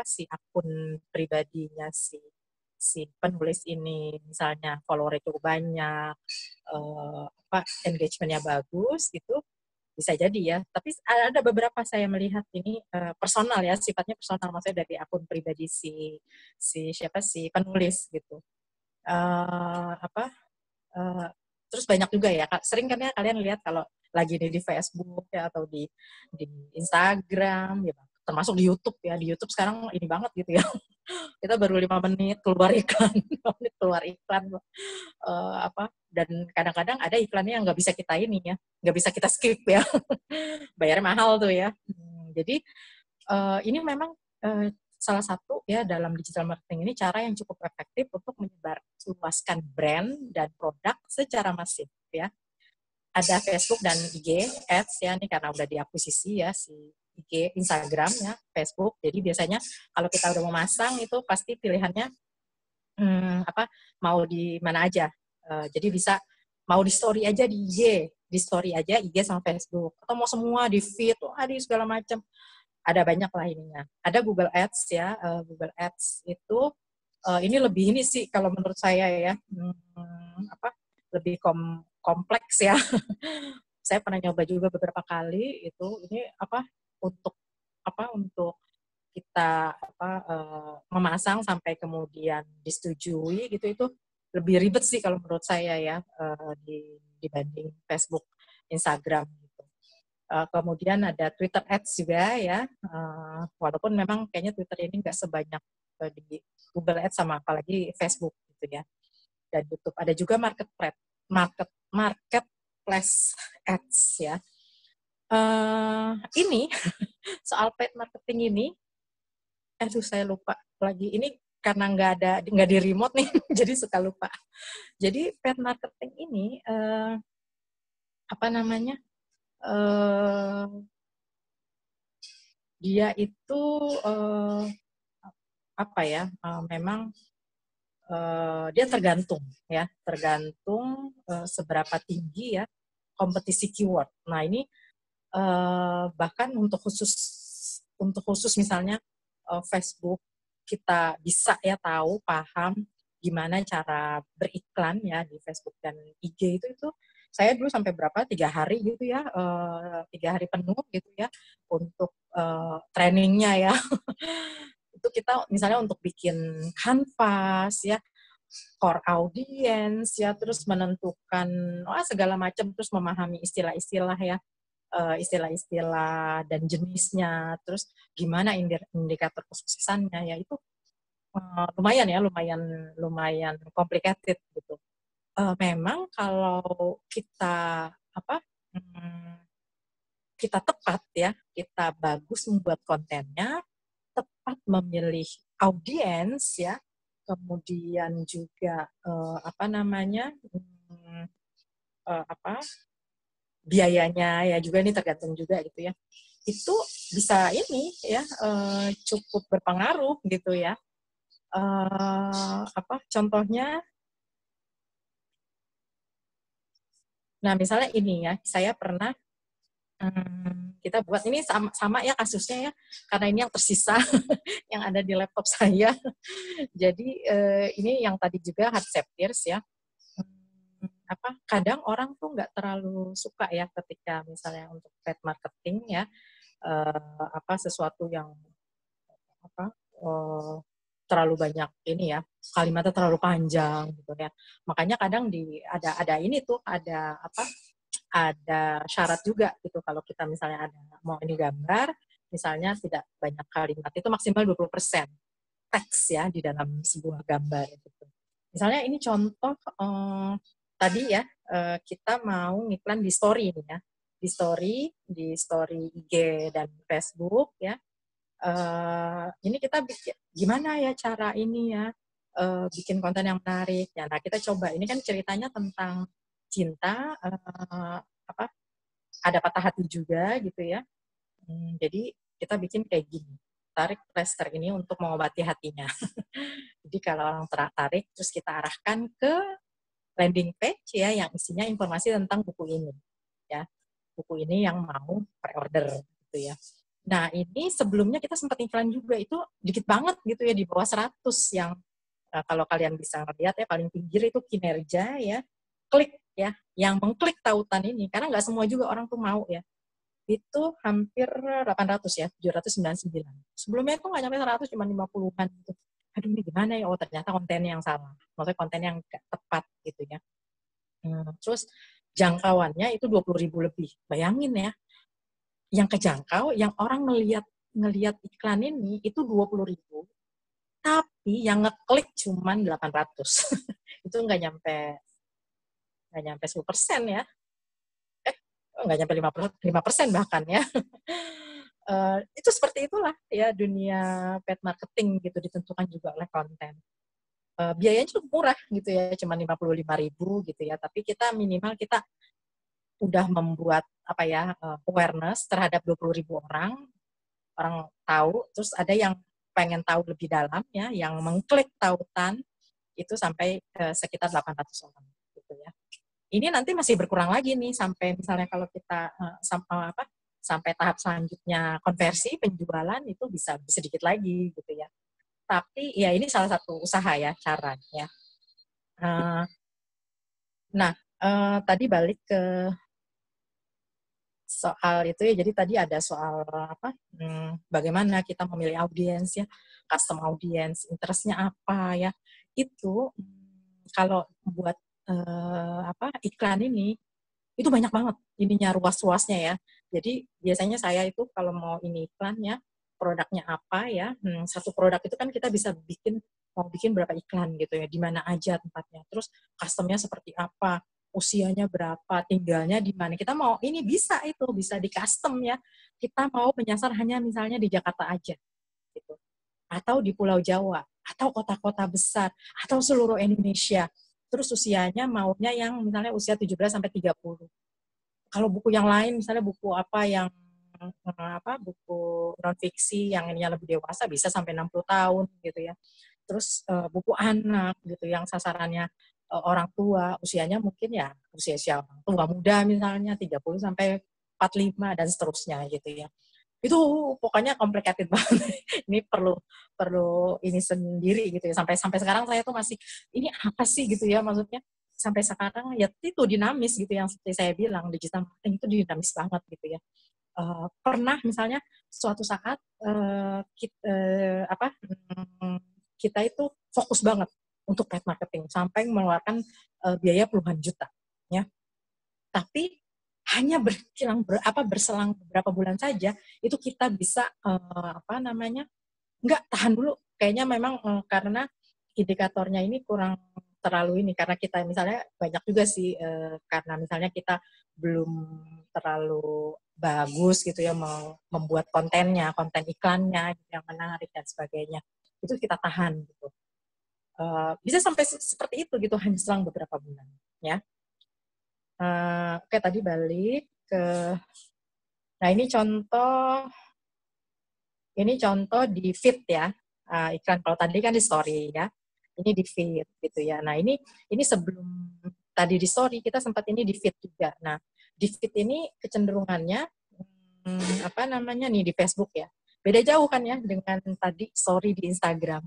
si akun pribadinya si penulis ini misalnya follower cukup banyak, engagementnya bagus gitu, bisa jadi ya. Tapi ada beberapa saya melihat ini personal ya, sifatnya personal, maksudnya dari akun pribadi si penulis gitu. Terus banyak juga ya, sering kan ya kalian lihat kalau lagi di Facebook ya, atau di Instagram ya, termasuk di YouTube ya. Di YouTube sekarang ini banget gitu ya. Kita baru 5 menit keluar iklan, 5 menit keluar iklan, dan kadang-kadang ada iklannya yang nggak bisa kita ini ya, nggak bisa kita skip ya. Bayarnya mahal tuh ya. Jadi ini memang salah satu ya dalam digital marketing ini cara yang cukup efektif untuk menyebarluaskan brand dan produk secara masif ya. Ada Facebook dan IG Ads ya, ini karena udah diakuisisi ya si IG, Instagram ya, Facebook. Jadi biasanya kalau kita udah mau masang itu pasti pilihannya mau di mana aja. Jadi bisa mau di story aja di IG sama Facebook, atau mau semua di feed, di segala macam. Ada banyak lah ininya. Ada Google Ads ya, Google Ads itu ini lebih ini sih kalau menurut saya ya, lebih kompleks ya. Saya pernah nyoba juga beberapa kali itu, ini untuk kita memasang sampai kemudian disetujui gitu, itu lebih ribet sih kalau menurut saya ya, dibanding Facebook, Instagram gitu. Kemudian ada Twitter Ads juga ya, walaupun memang kayaknya Twitter ini nggak sebanyak di Google Ads sama apalagi Facebook gitu ya. Dan YouTube ada juga marketplace ads ya. Ini soal paid marketing ini, saya lupa lagi ini karena nggak di remote nih, jadi suka lupa. Jadi paid marketing ini dia itu memang dia tergantung seberapa tinggi ya kompetisi keyword. Nah ini bahkan untuk khusus misalnya Facebook, kita bisa ya paham gimana cara beriklan ya di Facebook dan IG itu saya dulu sampai 3 hari gitu ya, 3 hari penuh gitu ya untuk trainingnya ya. Itu kita misalnya untuk bikin canvas ya, core audience ya, terus menentukan segala macam, terus memahami istilah-istilah ya, istilah-istilah dan jenisnya, terus gimana indikator kesuksesannya ya, itu lumayan ya, lumayan complicated gitu. Memang kalau kita kita tepat ya, kita bagus membuat kontennya, tepat memilih audiens ya, kemudian juga biayanya ya juga ini tergantung juga gitu ya. Itu bisa ini ya cukup berpengaruh gitu ya. Contohnya, nah misalnya ini ya, saya pernah kita buat ini sama ya kasusnya ya, karena ini yang tersisa yang ada di laptop saya. Jadi ini yang tadi juga hard tears ya. Kadang orang tuh nggak terlalu suka ya ketika misalnya untuk paid marketing ya, sesuatu yang terlalu banyak ini ya, kalimatnya terlalu panjang gitu ya. Makanya kadang ada ini tuh ada syarat juga gitu, kalau kita misalnya ada mau ini gambar, misalnya tidak banyak kalimat, itu maksimal 20% teks ya di dalam sebuah gambar gitu. Misalnya ini contoh tadi ya, kita mau ngiklan di story ini ya, di story IG dan Facebook ya. Ini kita gimana ya cara ini ya bikin konten yang menarik ya. Nah kita coba, ini kan ceritanya tentang cinta, ada patah hati juga gitu ya. Jadi kita bikin kayak gini, tarik plester ini untuk mengobati hatinya. Jadi kalau orang tertarik, terus kita arahkan ke landing page ya yang isinya informasi tentang buku ini ya, buku ini yang mau pre-order gitu ya. Nah ini sebelumnya kita sempat iklan juga, itu dikit banget gitu ya, di bawah 100 yang kalau kalian bisa lihat ya, paling pinggir itu kinerja ya, klik ya, yang mengklik tautan ini, karena nggak semua juga orang tuh mau ya, itu hampir 800 ya, 799. Sebelumnya itu nggak nyampe 100, cuma 50-an gitu. Aduh ini gimana ya, oh ternyata kontennya yang salah, maksudnya konten yang gak tepat gitu ya. Terus jangkauannya itu 20.000 lebih, bayangin ya, yang kejangkau, yang orang ngelihat iklan ini itu 20.000, tapi yang ngeklik cuma 800. Itu nggak nyampe 10% ya. Nggak nyampe 5% bahkan ya. Itu seperti itulah ya dunia paid marketing gitu, ditentukan juga oleh konten. Biayanya cukup murah gitu ya, cuma 55.000 gitu ya, tapi kita minimal kita udah membuat awareness terhadap 20.000 orang tahu, terus ada yang pengen tahu lebih dalam ya, yang mengklik tautan itu sampai sekitar 800 orang gitu ya. Ini nanti masih berkurang lagi nih sampai misalnya kalau kita sampai tahap selanjutnya konversi penjualan, itu bisa sedikit lagi gitu ya. Tapi ya ini salah satu usaha ya, cara ya. Tadi balik ke soal itu ya, jadi tadi ada soal bagaimana kita memilih audiens ya, custom audience, interestnya apa ya, itu kalau buat iklan ini itu banyak banget ininya, ruas-ruasnya ya. Jadi biasanya saya itu kalau mau ini iklannya, produknya apa ya, satu produk itu kan kita bisa mau bikin berapa iklan gitu ya, di mana aja tempatnya, terus customnya seperti apa, usianya berapa, tinggalnya di mana. Kita mau ini bisa di custom ya. Kita mau menyasar hanya misalnya di Jakarta aja gitu. Atau di Pulau Jawa, atau kota-kota besar, atau seluruh Indonesia. Terus usianya maunya yang misalnya usia 17 sampai 30. Kalau buku yang lain misalnya buku buku non fiksi yang ininya lebih dewasa bisa sampai 60 tahun gitu ya. Terus buku anak gitu yang sasarannya orang tua, usianya mungkin ya usia orang tua muda misalnya 30 sampai 45 dan seterusnya gitu ya. Itu pokoknya complicated banget. Ini perlu ini sendiri gitu ya. Sampai sekarang saya tuh masih ini apa sih gitu ya, maksudnya sampai sekarang ya itu dinamis gitu, yang seperti saya bilang digital marketing itu dinamis banget gitu ya. Pernah misalnya suatu saat kita itu fokus banget untuk paid marketing sampai mengeluarkan biaya puluhan juta ya. Tapi hanya berselang beberapa bulan saja itu kita bisa nggak tahan dulu, kayaknya memang karena indikatornya ini kurang terlalu ini, karena kita misalnya banyak juga sih karena misalnya kita belum terlalu bagus gitu ya membuat kontennya, konten iklannya yang menarik dan sebagainya, itu kita tahan gitu. Bisa sampai seperti itu gitu hanya selang beberapa bulan ya. Oke, tadi balik ke, nah ini contoh di feed ya, iklan. Kalau tadi kan di story ya, ini di feed gitu ya. Nah ini sebelum tadi di story kita sempat ini di feed juga. Nah di feed ini kecenderungannya apa namanya nih di Facebook ya, beda jauh kan ya dengan tadi story di Instagram.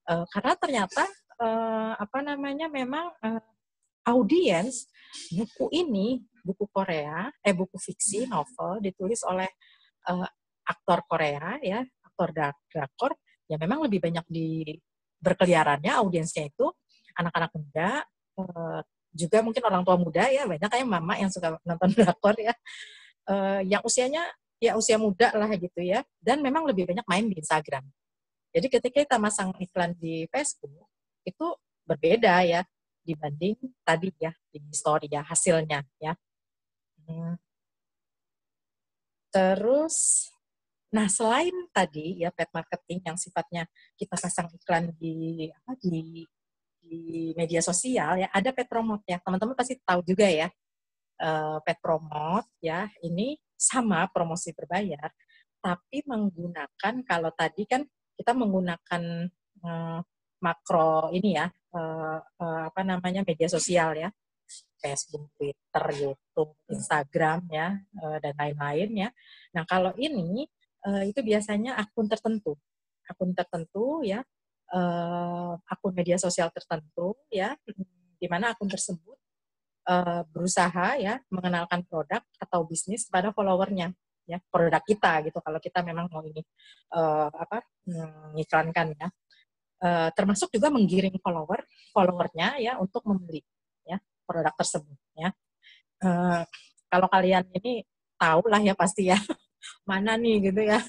Karena ternyata apa namanya memang audiens buku Korea, buku fiksi novel ditulis oleh aktor Korea ya, aktor drakor, ya memang lebih banyak berkeliarannya audiensnya itu anak-anak muda, juga mungkin orang tua muda ya, banyak kayak mama yang suka nonton drakor ya, yang usianya ya usia muda lah gitu ya, dan memang lebih banyak main di Instagram. Jadi ketika kita masang iklan di Facebook itu berbeda ya dibanding tadi ya di story ya hasilnya ya. Terus, nah selain tadi ya paid marketing yang sifatnya kita pasang iklan di media sosial ya, ada paid promote ya. Teman-teman pasti tahu juga ya, paid promote ya ini sama promosi berbayar, tapi menggunakan, kalau tadi kan kita menggunakan makro ini ya, apa namanya media sosial ya, Facebook, Twitter, YouTube, Instagram ya, dan lain-lain ya. Nah kalau ini itu biasanya akun tertentu ya, akun media sosial tertentu ya, di mana akun tersebut berusaha ya mengenalkan produk atau bisnis pada followernya ya, produk kita gitu kalau kita memang mau ini mengiklankan ya, termasuk juga menggiring followernya ya untuk membeli ya produk tersebut ya. Kalau kalian ini tahu lah ya pasti ya mana nih gitu ya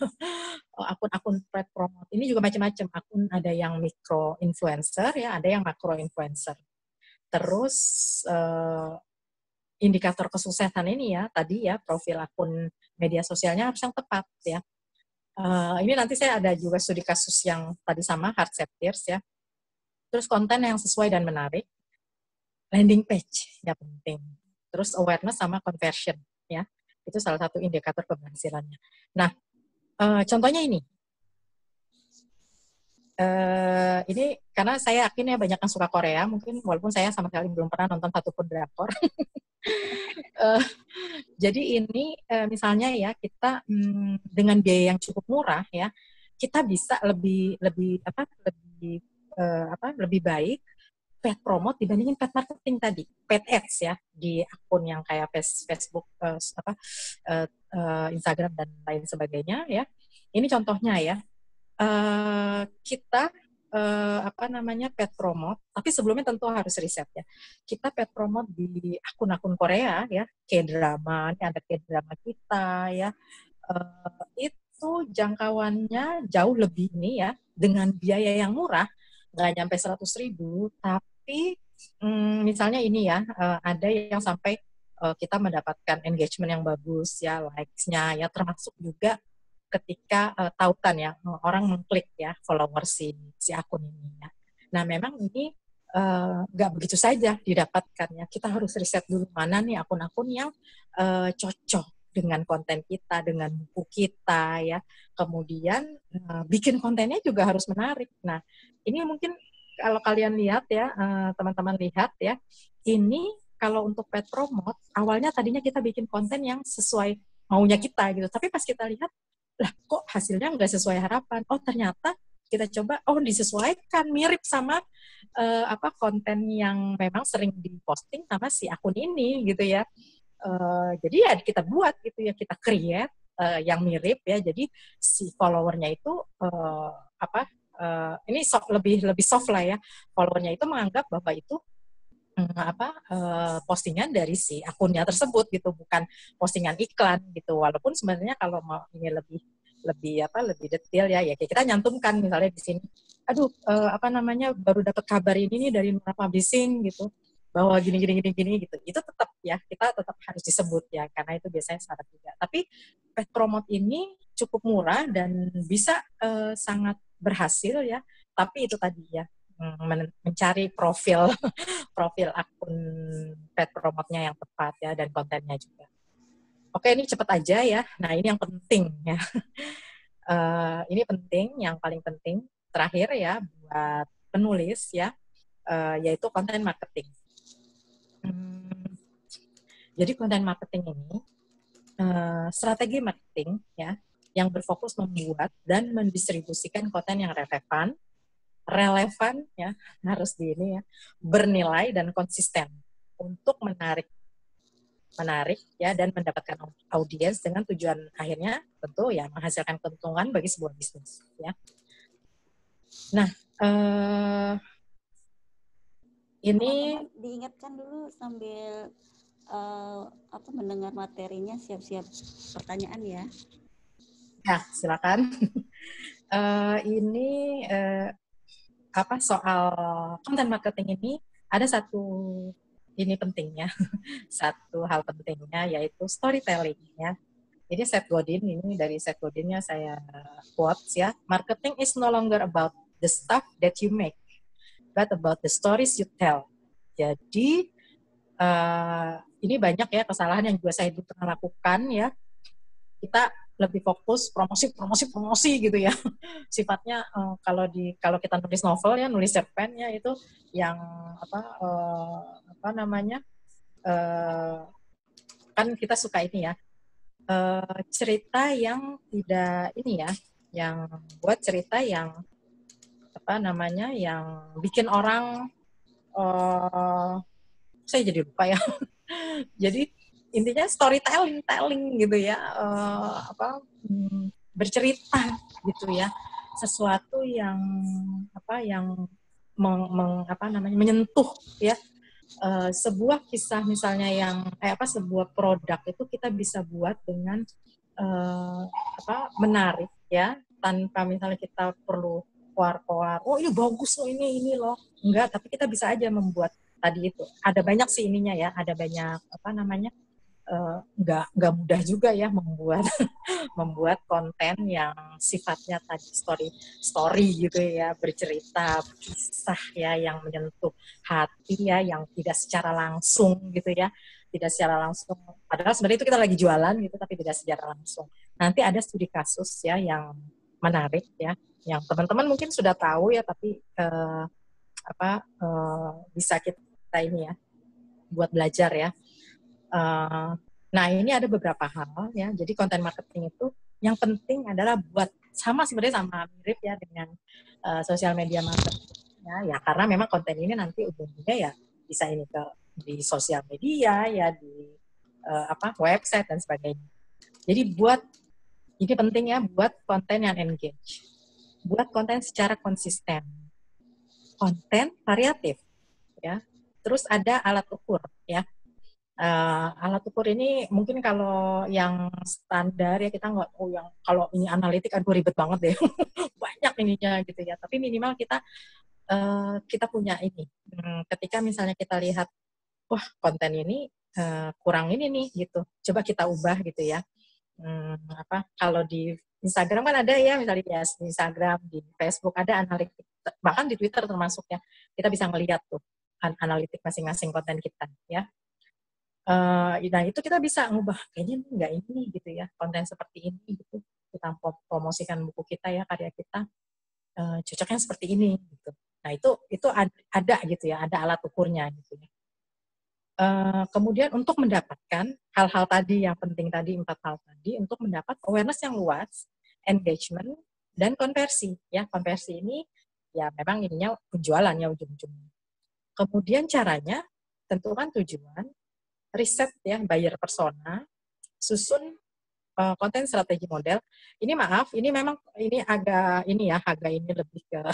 akun-akun paid promote ini juga macam-macam akun, ada yang micro influencer ya, ada yang macro influencer. Terus indikator kesuksesan ini ya tadi ya profil akun media sosialnya harus yang tepat ya. Ini nanti saya ada juga studi kasus yang tadi sama hard set tears ya. Terus konten yang sesuai dan menarik, landing page ya penting. Terus awareness sama conversion ya, itu salah satu indikator keberhasilannya. Nah contohnya ini karena saya yakin ya banyak yang suka Korea, mungkin walaupun saya sama sekali belum pernah nonton satupun drakor. Jadi ini misalnya ya kita dengan biaya yang cukup murah ya, kita bisa lebih baik paid promote dibandingin paid marketing tadi, paid ads ya di akun yang kayak Facebook, Instagram dan lain sebagainya ya. Ini contohnya ya. Kita paid promote, tapi sebelumnya tentu harus riset ya. Kita paid promote di akun-akun Korea ya, K-drama, ini ada K-drama kita ya, itu jangkauannya jauh lebih ini ya, dengan biaya yang murah, nggak nyampe 100.000, tapi misalnya ini ya, ada yang sampai kita mendapatkan engagement yang bagus ya, likes-nya ya, termasuk juga ketika tautan ya orang mengklik ya follower si akun ini ya. Nah memang ini nggak begitu saja didapatkan ya. Kita harus riset dulu mana nih akun-akun yang cocok dengan konten kita, dengan buku kita ya. Kemudian bikin kontennya juga harus menarik. Nah ini mungkin kalau kalian lihat ya, teman-teman lihat ya, ini kalau untuk paid promote awalnya tadinya kita bikin konten yang sesuai maunya kita gitu, tapi pas kita lihat lah kok hasilnya nggak sesuai harapan. Oh ternyata kita coba, disesuaikan mirip sama konten yang memang sering diposting sama si akun ini gitu ya. Jadi ya kita buat gitu ya, kita create yang mirip ya. Jadi si followernya itu ini lebih soft lah ya. Followernya itu menganggap bahwa itu postingan dari si akunnya tersebut gitu, bukan postingan iklan gitu. Walaupun sebenarnya kalau mau ini lebih detail ya. Ya kita nyantumkan misalnya di sini. Aduh, baru dapat kabar ini nih dari Nura Publishing gitu, bahwa gini gitu. Itu tetap ya, kita tetap harus disebut ya, karena itu biasanya syarat juga. Tapi pet promote ini cukup murah dan bisa sangat berhasil ya. Tapi itu tadi ya, mencari profil profil akun pet promote-nya yang tepat ya, dan kontennya juga. Oke, ini cepat aja ya. Nah, ini yang penting ya. Ini penting, yang paling penting terakhir ya buat penulis ya, yaitu konten marketing. Jadi konten marketing ini strategi marketing ya yang berfokus membuat dan mendistribusikan konten yang relevan ya, harus di ini ya, bernilai dan konsisten untuk menarik ya, dan mendapatkan audiens dengan tujuan akhirnya tentu ya menghasilkan keuntungan bagi sebuah bisnis ya. Nah, ini teman-teman diingatkan dulu sambil mendengar materinya, siap-siap pertanyaan ya. Ya, silakan. Ini soal konten marketing ini ada satu ini pentingnya, satu hal pentingnya yaitu storytelling ya. Jadi Seth Godin, ini dari Seth Godinnya saya quotes ya, marketing is no longer about the stuff that you make, but about the stories you tell. Jadi ini banyak ya kesalahan yang juga saya pernah lakukan ya. Kita lebih fokus promosi gitu ya. Sifatnya kalau kita nulis novel ya, nulis cerpen ya, itu yang kan kita suka ini ya, cerita yang tidak ini ya, yang buat cerita yang yang bikin orang saya jadi lupa ya. Jadi intinya storytelling gitu ya, bercerita gitu ya, sesuatu yang menyentuh ya, sebuah kisah misalnya yang sebuah produk itu kita bisa buat dengan menarik ya, tanpa misalnya kita perlu keluar oh ini bagus loh, ini loh, enggak, tapi kita bisa aja membuat tadi itu. Ada banyak sih ininya ya, ada banyak nggak mudah juga ya membuat konten yang sifatnya tadi story gitu ya, bercerita kisah ya yang menyentuh hati ya, yang tidak secara langsung gitu ya, tidak secara langsung, padahal sebenarnya itu kita lagi jualan gitu, tapi tidak secara langsung. Nanti ada studi kasus ya yang menarik ya, yang teman-teman mungkin sudah tahu ya, tapi bisa kita ini ya buat belajar ya. Nah, ini ada beberapa hal ya. Jadi konten marketing itu yang penting adalah buat sebenarnya sama mirip ya dengan sosial media marketing ya, karena memang konten ini nanti ujung-ujungnya ya bisa ini di sosial media ya, di website dan sebagainya. Jadi ini penting ya, buat konten yang engage, buat konten secara konsisten, konten variatif ya. Terus ada alat ukur ya. Alat ukur ini mungkin kalau yang standar ya kita nggak yang kalau ini analitik ribet banget deh banyak ininya gitu ya, tapi minimal kita punya ini, ketika misalnya kita lihat wah konten ini kurang ini nih gitu, coba kita ubah gitu ya. Kalau di Instagram kan ada ya, misalnya di Instagram, di Facebook ada analitik, bahkan di Twitter termasuk ya, kita bisa melihat tuh analitik masing-masing konten kita ya. Nah itu kita bisa ngubah, kayaknya nggak ini gitu ya, konten seperti ini gitu, kita promosikan buku kita ya, karya kita cocoknya seperti ini gitu. Nah itu ada gitu ya, ada alat ukurnya gitu ya. Kemudian untuk mendapatkan hal-hal tadi yang penting tadi, 4 hal tadi, untuk mendapat awareness yang luas, engagement, dan konversi ya. Konversi ini ya memang ininya penjualan ya ujung-ujungnya. Kemudian caranya tentukan tujuan, riset ya, buyer persona, susun konten strategi model. Ini maaf, ini memang ini agak ini lebih ke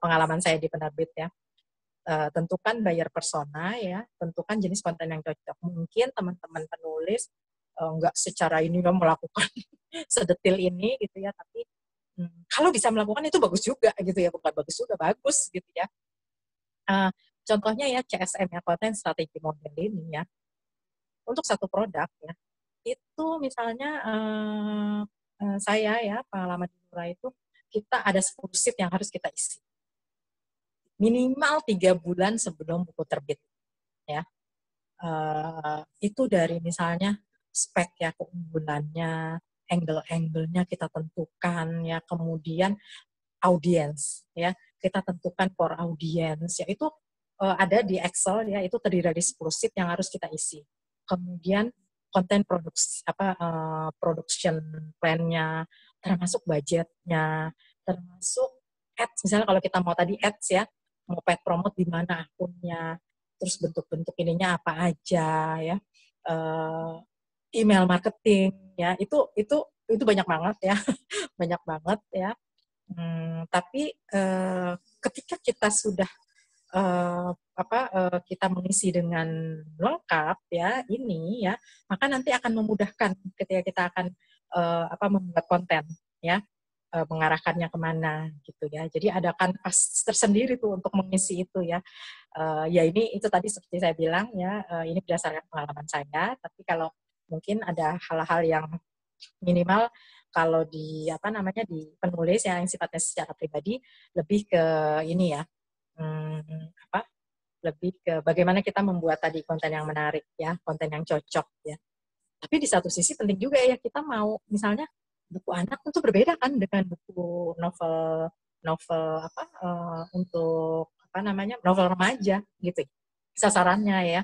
pengalaman saya di penerbit ya. Tentukan buyer persona ya, tentukan jenis konten yang cocok. Mungkin teman-teman penulis nggak secara ini melakukan sedetil ini gitu ya, tapi kalau bisa melakukan itu bagus juga gitu ya, bukan bagus juga, bagus gitu ya. Contohnya ya CSM ya, Content Strategy Modeling ya, untuk satu produk ya, itu misalnya saya ya, pengalaman di Nura itu, kita ada 10 sheet yang harus kita isi. Minimal 3 bulan sebelum buku terbit ya. Itu dari misalnya spek ya, keunggulannya, angle-angle-nya kita tentukan ya, kemudian audience ya, kita tentukan for audience ya, itu ada di Excel ya, itu terdiri dari 10 sheet yang harus kita isi. Kemudian konten production plan-nya, termasuk budgetnya, termasuk ads, misalnya kalau kita mau tadi ads ya, mau paid promote di mana akunnya, terus bentuk-bentuk ininya apa aja ya, email marketing ya, itu banyak banget ya, banyak banget ya. Tapi ketika kita sudah kita mengisi dengan lengkap ya ini ya, maka nanti akan memudahkan ketika kita akan membuat konten ya, mengarahkannya kemana gitu ya. Jadi ada kanvas tersendiri tuh untuk mengisi itu ya. Ya ini itu tadi seperti saya bilang ya, ini berdasarkan pengalaman saya. Tapi kalau mungkin ada hal-hal yang minimal kalau di di penulis yang sifatnya secara pribadi, lebih ke ini ya, lebih ke bagaimana kita membuat tadi konten yang menarik ya, konten yang cocok ya. Tapi di satu sisi penting juga ya, kita mau misalnya buku anak itu berbeda kan dengan buku novel untuk novel remaja gitu, sasarannya ya.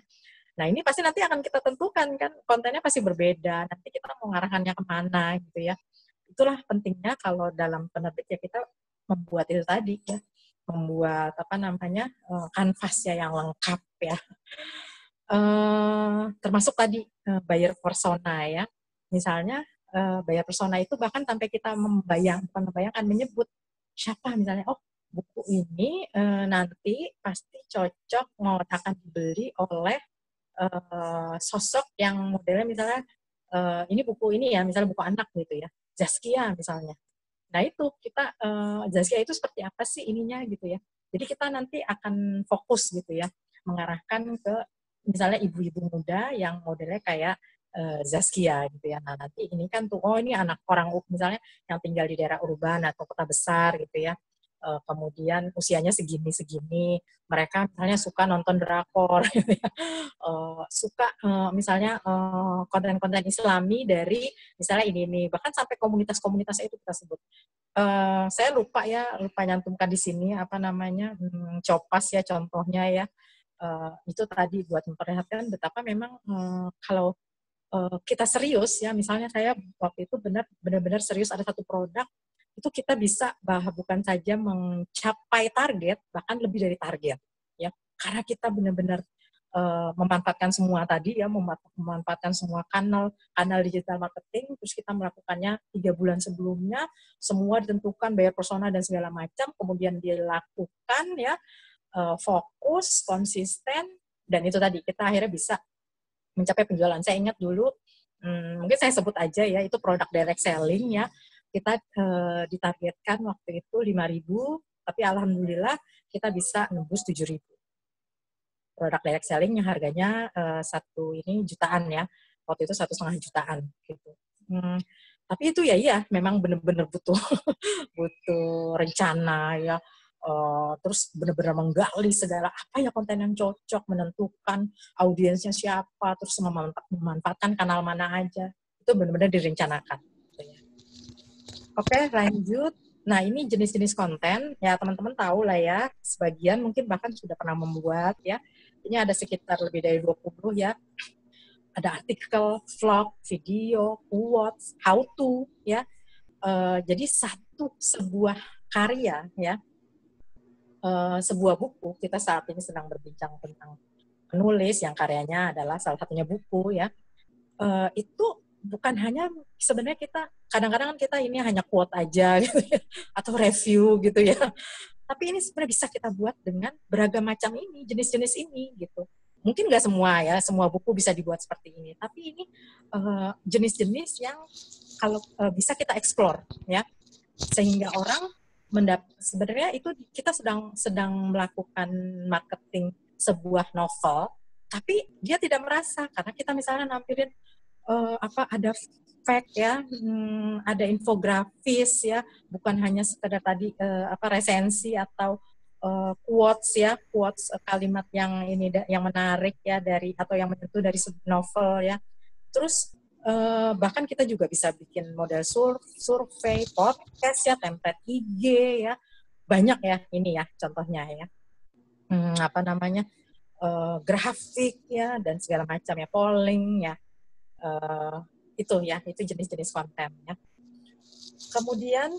Nah ini pasti nanti akan kita tentukan kan, kontennya pasti berbeda, nanti kita mau ngarahkannya kemana gitu ya. Itulah pentingnya kalau dalam penerbit ya, kita membuat itu tadi ya, membuat kanvas ya yang lengkap ya. Termasuk tadi buyer persona ya. Misalnya buyer persona itu bahkan sampai kita menyebut siapa misalnya, oh buku ini nanti pasti cocok akan dibeli oleh sosok yang modelnya misalnya ini buku ini ya, misalnya buku anak gitu ya, Zaskia misalnya. Nah itu kita Zaskia itu seperti apa sih ininya gitu ya. Jadi kita nanti akan fokus gitu ya, mengarahkan ke misalnya ibu-ibu muda yang modelnya kayak Zaskia gitu ya. Nah nanti ini kan tuh, oh ini anak orang misalnya yang tinggal di daerah urban atau kota besar gitu ya. Kemudian usianya segini-segini, mereka misalnya suka nonton drakor, gitu ya. Suka misalnya konten-konten Islami dari misalnya ini, bahkan sampai komunitas-komunitasnya itu kita sebut. Saya lupa nyantumkan di sini Copas ya contohnya ya. Itu tadi buat memperlihatkan betapa memang kalau kita serius ya, misalnya saya waktu itu benar-benar serius ada satu produk, itu kita bisa bukan saja mencapai target, bahkan lebih dari target ya, karena kita benar-benar memanfaatkan semua tadi ya, memanfaatkan semua kanal digital marketing, terus kita melakukannya 3 bulan sebelumnya, semua ditentukan buyer persona dan segala macam, kemudian dilakukan ya, fokus, konsisten, dan itu tadi kita akhirnya bisa mencapai penjualan. Saya ingat dulu, mungkin saya sebut aja ya, itu produk direct selling ya, kita ditargetkan waktu itu 5.000, tapi alhamdulillah kita bisa nembus 7.000. Produk direct selling yang harganya satu ini jutaan ya, waktu itu 1,5 jutaan gitu. Tapi itu ya memang benar-benar butuh butuh rencana ya, terus benar-benar menggali segala apa ya konten yang cocok, menentukan audiensnya siapa, terus memanfaatkan kanal mana aja, itu benar-benar direncanakan. Gitu ya. Oke, lanjut. Nah, ini jenis-jenis konten, ya teman-teman tahu lah ya, sebagian mungkin bahkan sudah pernah membuat ya. Ini ada sekitar lebih dari 20 ya. Ada artikel, vlog, video, quotes, how to ya. Jadi sebuah karya ya, sebuah buku, kita saat ini sedang berbincang tentang penulis yang karyanya adalah salah satunya buku ya, itu bukan hanya sebenarnya kita kadang-kadang kita ini hanya quote aja gitu ya, atau review gitu ya, tapi ini sebenarnya bisa kita buat dengan beragam macam ini, jenis-jenis ini gitu. mungkin nggak semua ya, semua buku bisa dibuat seperti ini. Tapi ini jenis-jenis yang kalau bisa kita explore ya, sehingga orang sebenarnya itu kita sedang melakukan marketing sebuah novel, tapi dia tidak merasa karena kita misalnya nampilin ada fact ya, ada infografis ya, bukan hanya sekedar tadi resensi atau quotes kalimat yang ini yang menarik ya dari atau yang menyentuh dari novel ya. Terus bahkan kita juga bisa bikin model survei, podcast ya, template IG ya, banyak ya ini ya contohnya ya. Grafik ya dan segala macam ya, polling ya. Itu jenis-jenis konten ya. Kemudian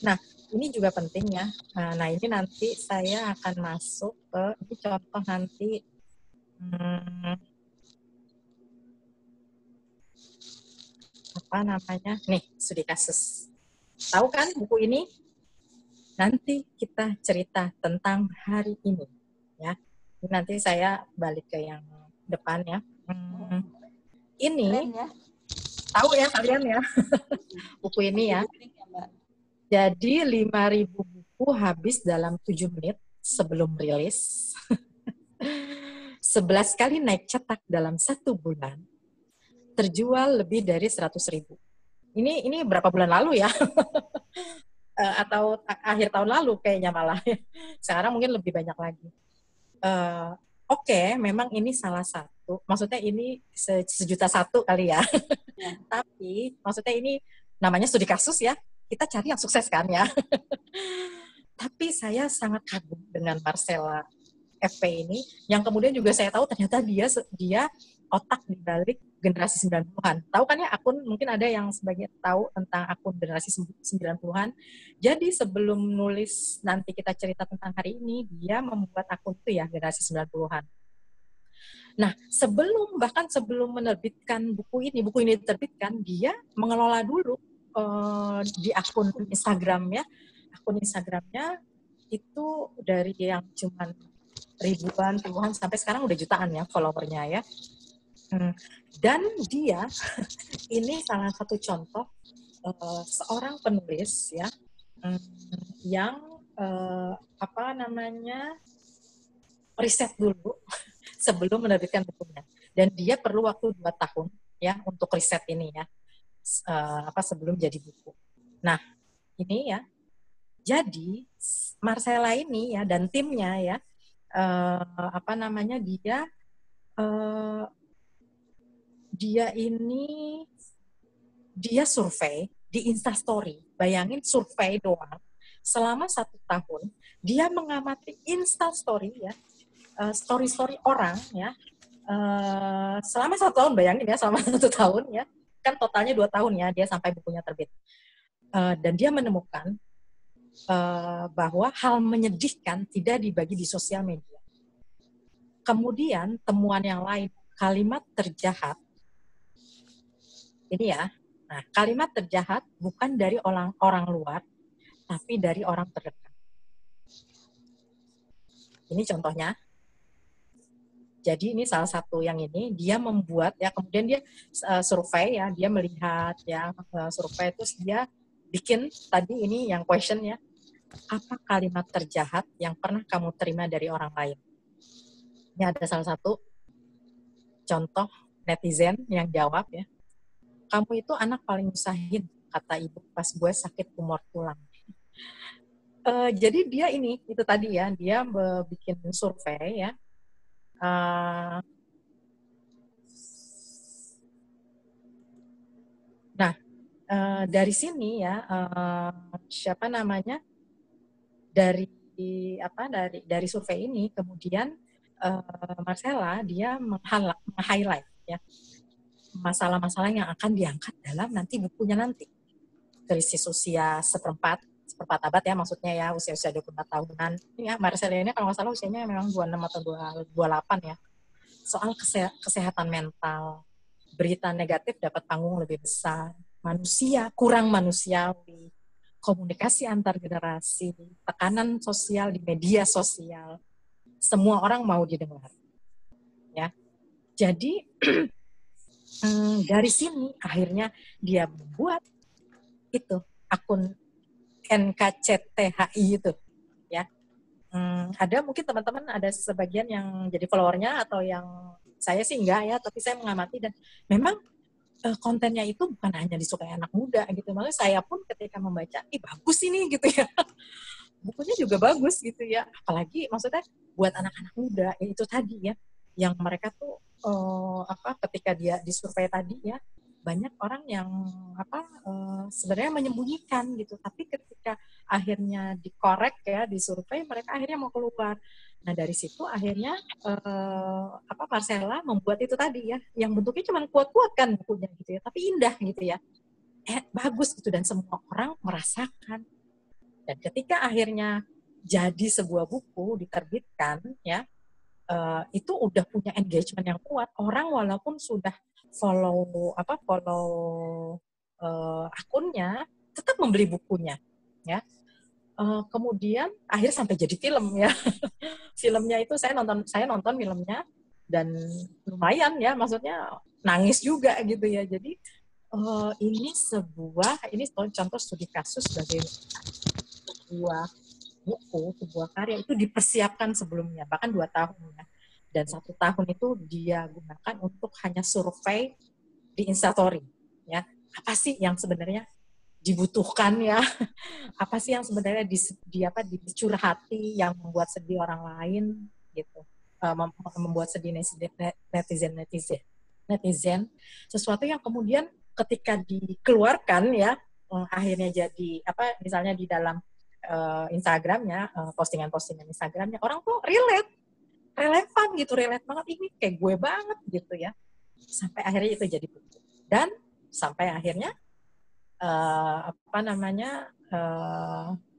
nah ini juga penting ya. Nah ini nanti saya akan masuk ke ini contoh nanti nih studi kasus. Tahu kan buku ini? Nanti kita cerita tentang hari ini ya. Nanti saya balik ke yang depan ya. Ini keren ya. Tahu ya kalian ya buku ini ya. Jadi 5.000 buku habis dalam 7 menit sebelum rilis. 11 kali naik cetak dalam 1 bulan. Terjual lebih dari 100.000. Ini berapa bulan lalu ya? Atau akhir tahun lalu kayaknya malah. Sekarang mungkin lebih banyak lagi. Oke, memang ini salah satu. Maksudnya ini sejuta satu kali ya. Tapi maksudnya ini namanya studi kasus ya. Kita cari yang sukses kan ya. Tapi saya sangat kagum dengan Marcella FP ini, yang kemudian juga saya tahu ternyata dia otak di balik generasi 90-an. Tahu kan ya akun, mungkin ada yang sebagian tahu tentang akun generasi 90-an. Jadi sebelum nulis nanti kita cerita tentang hari ini, dia membuat akun itu ya generasi 90-an. Nah, bahkan sebelum menerbitkan buku ini diterbitkan, dia mengelola dulu di akun Instagramnya. Akun Instagramnya itu dari yang cuman ribuan, puluhan, sampai sekarang udah jutaan ya followernya ya. Dan dia ini salah satu contoh seorang penulis ya yang riset dulu sebelum menerbitkan bukunya. Dan dia perlu waktu 2 tahun ya untuk riset ini ya sebelum jadi buku. Nah ini ya, jadi Marcella ini ya dan timnya ya dia survei di Instastory. Bayangin survei doang selama 1 tahun dia mengamati Instastory ya, story orang ya, selama 1 tahun. Bayangin ya, selama 1 tahun ya, kan totalnya 2 tahun ya dia sampai bukunya terbit. Dan dia menemukan bahwa hal menyedihkan tidak dibagi di sosial media. Kemudian temuan yang lain, kalimat terjahat. Ini ya, nah kalimat terjahat bukan dari orang luar, tapi dari orang terdekat. Ini contohnya. Jadi ini salah satu yang ini, dia membuat ya, kemudian dia survei ya, dia melihat ya, survei terus dia bikin tadi ini yang question ya, apa kalimat terjahat yang pernah kamu terima dari orang lain? Ini ada salah satu contoh netizen yang jawab ya, kamu itu anak paling nyusahin, kata ibu pas gue sakit tumor tulang. Jadi dia ini, itu tadi ya, dia bikin survei ya, dari sini ya, dari survei ini kemudian Marcella dia meng-highlight ya masalah-masalah yang akan diangkat dalam nanti bukunya nanti. Krisis usia seperempat abad ya, maksudnya ya, usia 24 tahunan. Ini ya, Marcella ini kalau nggak salah usianya memang 26 atau 28 ya. Soal kesehatan mental, berita negatif dapat panggung lebih besar, manusia kurang manusiawi, komunikasi antar generasi, tekanan sosial di media sosial, semua orang mau didengar. Ya, jadi dari sini akhirnya dia membuat itu akun NKCTHI itu, ya. Ada mungkin teman-teman ada sebagian yang jadi followernya atau yang saya sih enggak ya, tapi saya mengamati dan memang kontennya itu bukan hanya disukai anak muda gitu. Maksudnya saya pun ketika membaca, bagus ini gitu ya. Bukunya juga bagus gitu ya. Apalagi maksudnya buat anak-anak muda itu tadi ya, yang mereka tuh ketika dia disurvei tadi ya, banyak orang yang sebenarnya menyembunyikan gitu, tapi ketika akhirnya dikorek ya, disurvei, mereka akhirnya mau keluar. Nah dari situ akhirnya Marcella membuat itu tadi ya, yang bentuknya cuma kuat-kuat kan bukunya gitu ya, tapi indah gitu ya, bagus gitu dan semua orang merasakan. Dan ketika akhirnya jadi sebuah buku diterbitkan ya, itu udah punya engagement yang kuat. Orang walaupun sudah follow akunnya, tetap membeli bukunya, ya. Kemudian akhirnya sampai jadi film ya. Filmnya itu saya nonton filmnya dan lumayan ya, maksudnya nangis juga gitu ya. Jadi ini contoh studi kasus sebagai sebuah buku, sebuah karya itu dipersiapkan sebelumnya, bahkan 2 tahun ya. Dan 1 tahun itu dia gunakan untuk hanya survei di Instastory ya. Apa sih yang sebenarnya dibutuhkan ya? Apa sih yang sebenarnya dicurhati yang membuat sedih orang lain gitu. Membuat sedih netizen. Sesuatu yang kemudian ketika dikeluarkan ya, akhirnya jadi misalnya di dalam Instagramnya, postingan-postingan Instagramnya, orang tuh relevan gitu, relate banget, ini kayak gue banget gitu ya. Sampai akhirnya itu jadi buku. Dan sampai akhirnya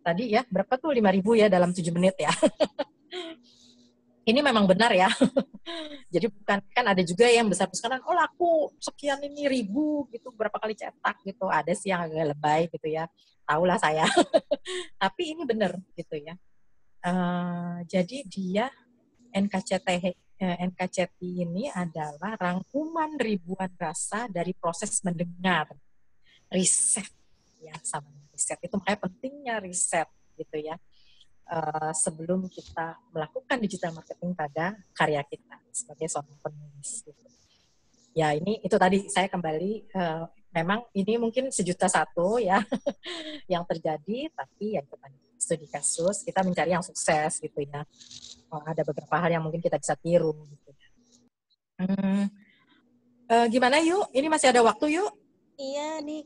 tadi ya, berapa tuh 5.000 ya dalam 7 menit ya. Ini memang benar ya. Jadi bukan, kan ada juga yang besar-besaran, laku sekian ini ribu gitu, berapa kali cetak gitu. Ada sih yang agak lebay gitu ya. Tahulah saya. Tapi ini benar gitu ya. Jadi dia NKCT ini adalah rangkuman ribuan rasa dari proses mendengar, riset ya, sama riset itu makanya pentingnya riset gitu ya, sebelum kita melakukan digital marketing pada karya kita sebagai seorang penulis gitu. Ya itu tadi saya kembali, memang ini mungkin 1.000.001 ya yang terjadi, tapi ya itu tadi studi kasus, kita mencari yang sukses gitu ya. Ada beberapa hal yang mungkin kita bisa tiru gitu. Gimana yuk? Ini masih ada waktu yuk? Iya nih,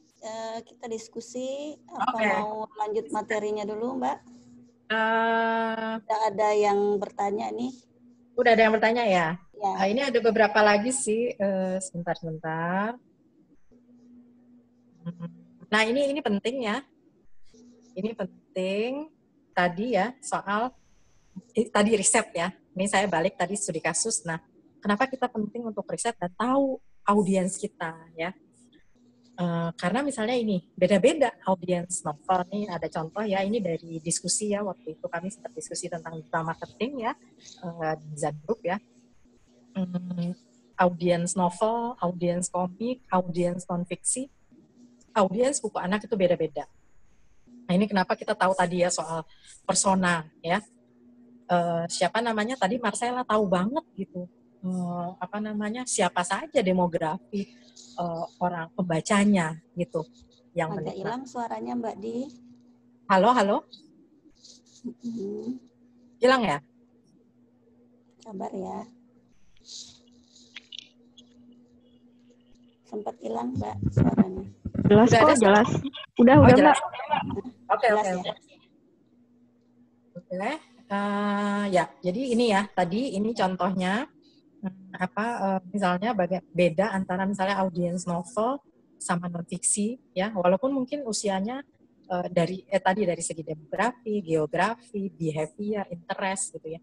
kita diskusi. Mau lanjut materinya dulu Mbak? Udah ada yang bertanya nih. Udah ada yang bertanya ya? Ya. Ini ada beberapa lagi sih. Sebentar. Nah ini penting ya. Ini penting tadi ya, soal tadi riset ya. Ini saya balik tadi studi kasus. Nah, kenapa kita penting untuk riset dan tahu audiens kita ya? Karena misalnya ini beda-beda audiens novel nih, ada contoh ya, ini dari diskusi ya, waktu itu kami sempat diskusi tentang digital marketing ya, di Zen Group ya. Audiens novel, audiens komik, audiens non-fiksi, audiens buku anak itu beda-beda. Nah ini kenapa kita tahu tadi ya soal persona ya. Siapa namanya tadi Marcella tahu banget gitu. Siapa saja demografi orang pembacanya gitu yang agak hilang suaranya Mbak Di. Halo. Hilang ya? Sabar ya. Sempat hilang Mbak suaranya. Jelas udah kok, jelas. Udah Mbak. Oke. Ya, jadi ini ya, tadi ini contohnya misalnya beda antara misalnya audiens novel sama non-fiksi ya, walaupun mungkin usianya dari segi demografi, geografi, behavior, interest gitu ya.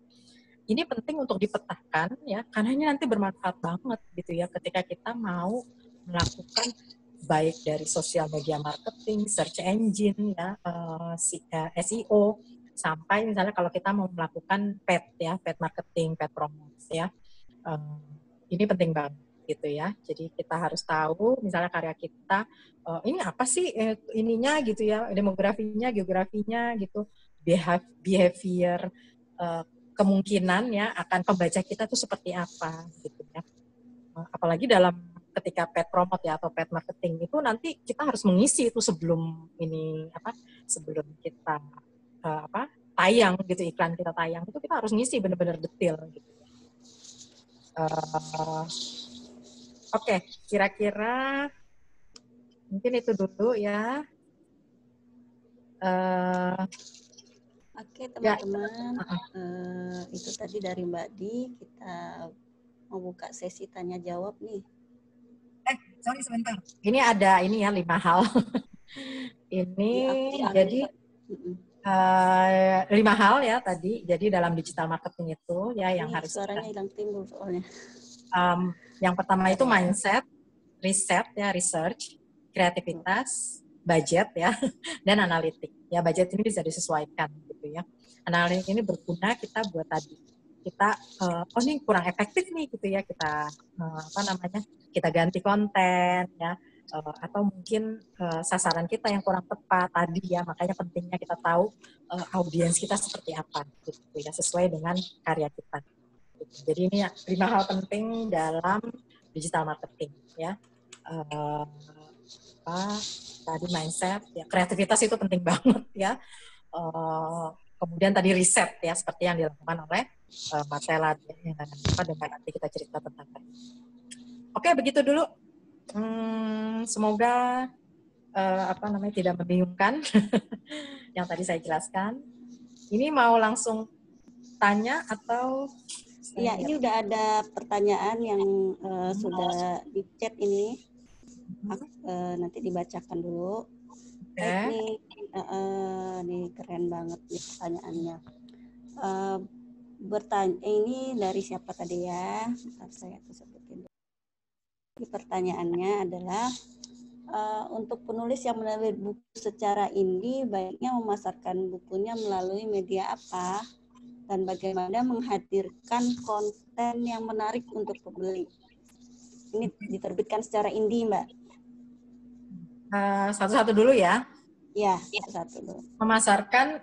Ini penting untuk dipetakan ya, karena ini nanti bermanfaat banget gitu ya ketika kita mau melakukan baik dari social media marketing, search engine ya, SEO sampai misalnya kalau kita mau melakukan paid ya, paid marketing, paid promote ya. Ini penting banget gitu ya. Jadi kita harus tahu misalnya karya kita ini apa sih ininya gitu ya, demografinya, geografinya gitu, behavior kemungkinan ya akan pembaca kita tuh seperti apa gitu ya. Apalagi dalam ketika paid promote ya atau paid marketing itu nanti kita harus mengisi itu sebelum sebelum kita tayang gitu, iklan kita tayang itu kita harus ngisi benar-benar detail gitu. Oke, kira-kira mungkin itu dulu ya. Oke teman-teman, itu tadi dari Mbak Di. Kita mau buka sesi tanya jawab nih. Sorry sebentar. Ini ada 5 hal. Ini jadi 5 hal ya tadi. Jadi dalam digital marketing itu ya yang harus suaranya hilang timbul soalnya. Yang pertama itu mindset, riset ya, research, kreativitas, budget ya, dan analitik. Ya budget ini bisa disesuaikan gitu ya. Analitik ini berguna kita buat tadi. Kita ini kurang efektif nih gitu ya, kita kita ganti konten ya, atau mungkin sasaran kita yang kurang tepat tadi ya, makanya pentingnya kita tahu audiens kita seperti apa gitu ya, sesuai dengan karya kita. Jadi ini 5 hal penting dalam digital marketing ya. Tadi mindset ya, kreativitas itu penting banget ya. Kemudian tadi riset ya, seperti yang dilakukan oleh Marcella dengan nanti kita cerita tentang itu. Oke, begitu dulu. Semoga tidak membingungkan yang tadi saya jelaskan. Ini mau langsung tanya atau? Iya, ini udah ada pertanyaan yang sudah di chat ini. Nanti dibacakan dulu. Baik, nih keren banget nih pertanyaannya. Ini dari siapa tadi ya? Bentar, saya sebutin. Pertanyaannya adalah untuk penulis yang menulis buku secara indie, baiknya memasarkan bukunya melalui media apa dan bagaimana menghadirkan konten yang menarik untuk pembeli. Ini diterbitkan secara indie, Mbak. Satu-satu dulu ya. Ya, satu dulu. Memasarkan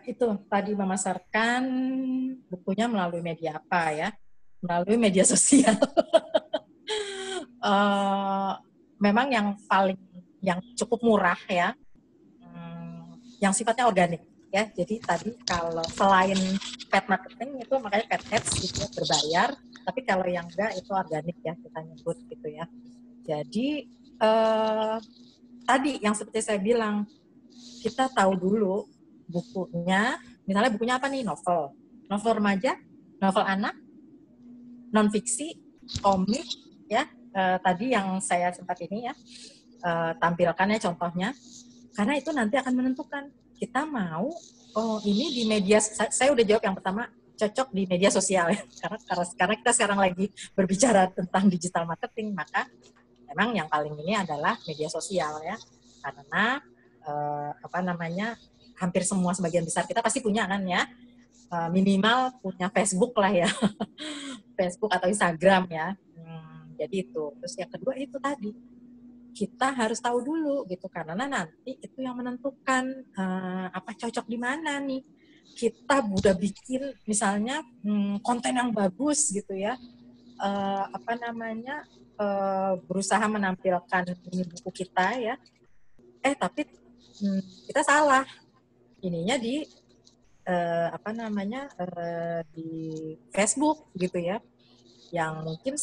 bukunya melalui media apa ya? Melalui media sosial. Memang yang cukup murah ya, yang sifatnya organik ya. Jadi tadi kalau selain paid marketing itu makanya paid ads gitu ya, berbayar. Tapi kalau yang enggak itu organik ya kita nyebut gitu ya. Jadi tadi yang seperti saya bilang, kita tahu dulu bukunya, misalnya bukunya apa nih, novel remaja, novel anak, non fiksi, komik ya. Tadi yang saya sempat ini ya tampilkan ya contohnya, karena itu nanti akan menentukan kita mau ini di media. Saya udah jawab yang pertama, cocok di media sosial ya, karena kita sekarang lagi berbicara tentang digital marketing, maka memang yang paling ini adalah media sosial ya, karena hampir semua, sebagian besar kita pasti punya kan ya, minimal punya Facebook lah ya, Facebook atau Instagram ya. Jadi itu. Terus yang kedua itu tadi, kita harus tahu dulu gitu, karena nanti itu yang menentukan cocok di mana nih. Kita udah bikin misalnya konten yang bagus gitu ya, berusaha menampilkan ini buku kita ya, tapi kita salah ininya di di Facebook gitu ya, yang mungkin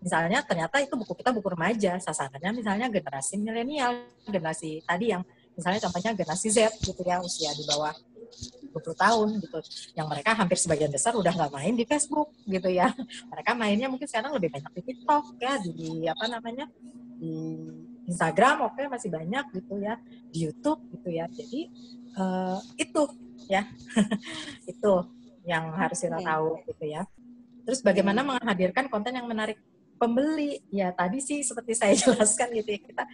misalnya ternyata itu buku kita buku remaja, sasarannya misalnya generasi milenial, generasi tadi yang misalnya contohnya generasi Z gitu ya, usia di bawah 20 tahun gitu, yang mereka hampir sebagian besar udah nggak main di Facebook gitu ya, mereka mainnya mungkin sekarang lebih banyak di TikTok ya, di di Instagram masih banyak gitu ya, di YouTube gitu ya. Jadi itu ya itu yang harus kita tahu gitu ya. Terus bagaimana menghadirkan konten yang menarik pembeli ya, tadi sih seperti saya jelaskan gitu ya, kita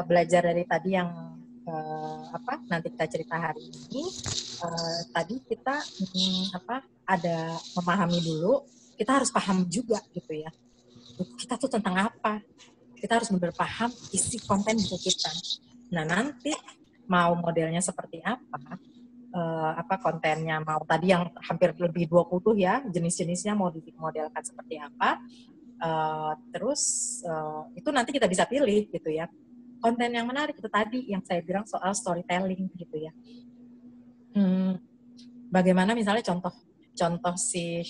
belajar dari tadi yang nanti kita cerita hari ini, tadi kita ada memahami dulu, kita harus paham juga gitu ya, buku kita tuh tentang apa, kita harus benar paham isi konten buku kita. Nah nanti mau modelnya seperti apa, kontennya mau tadi yang hampir lebih 20 ya, jenis-jenisnya mau dimodelkan seperti apa, terus itu nanti kita bisa pilih gitu ya. Konten yang menarik itu tadi yang saya bilang soal storytelling gitu ya. Bagaimana misalnya contoh si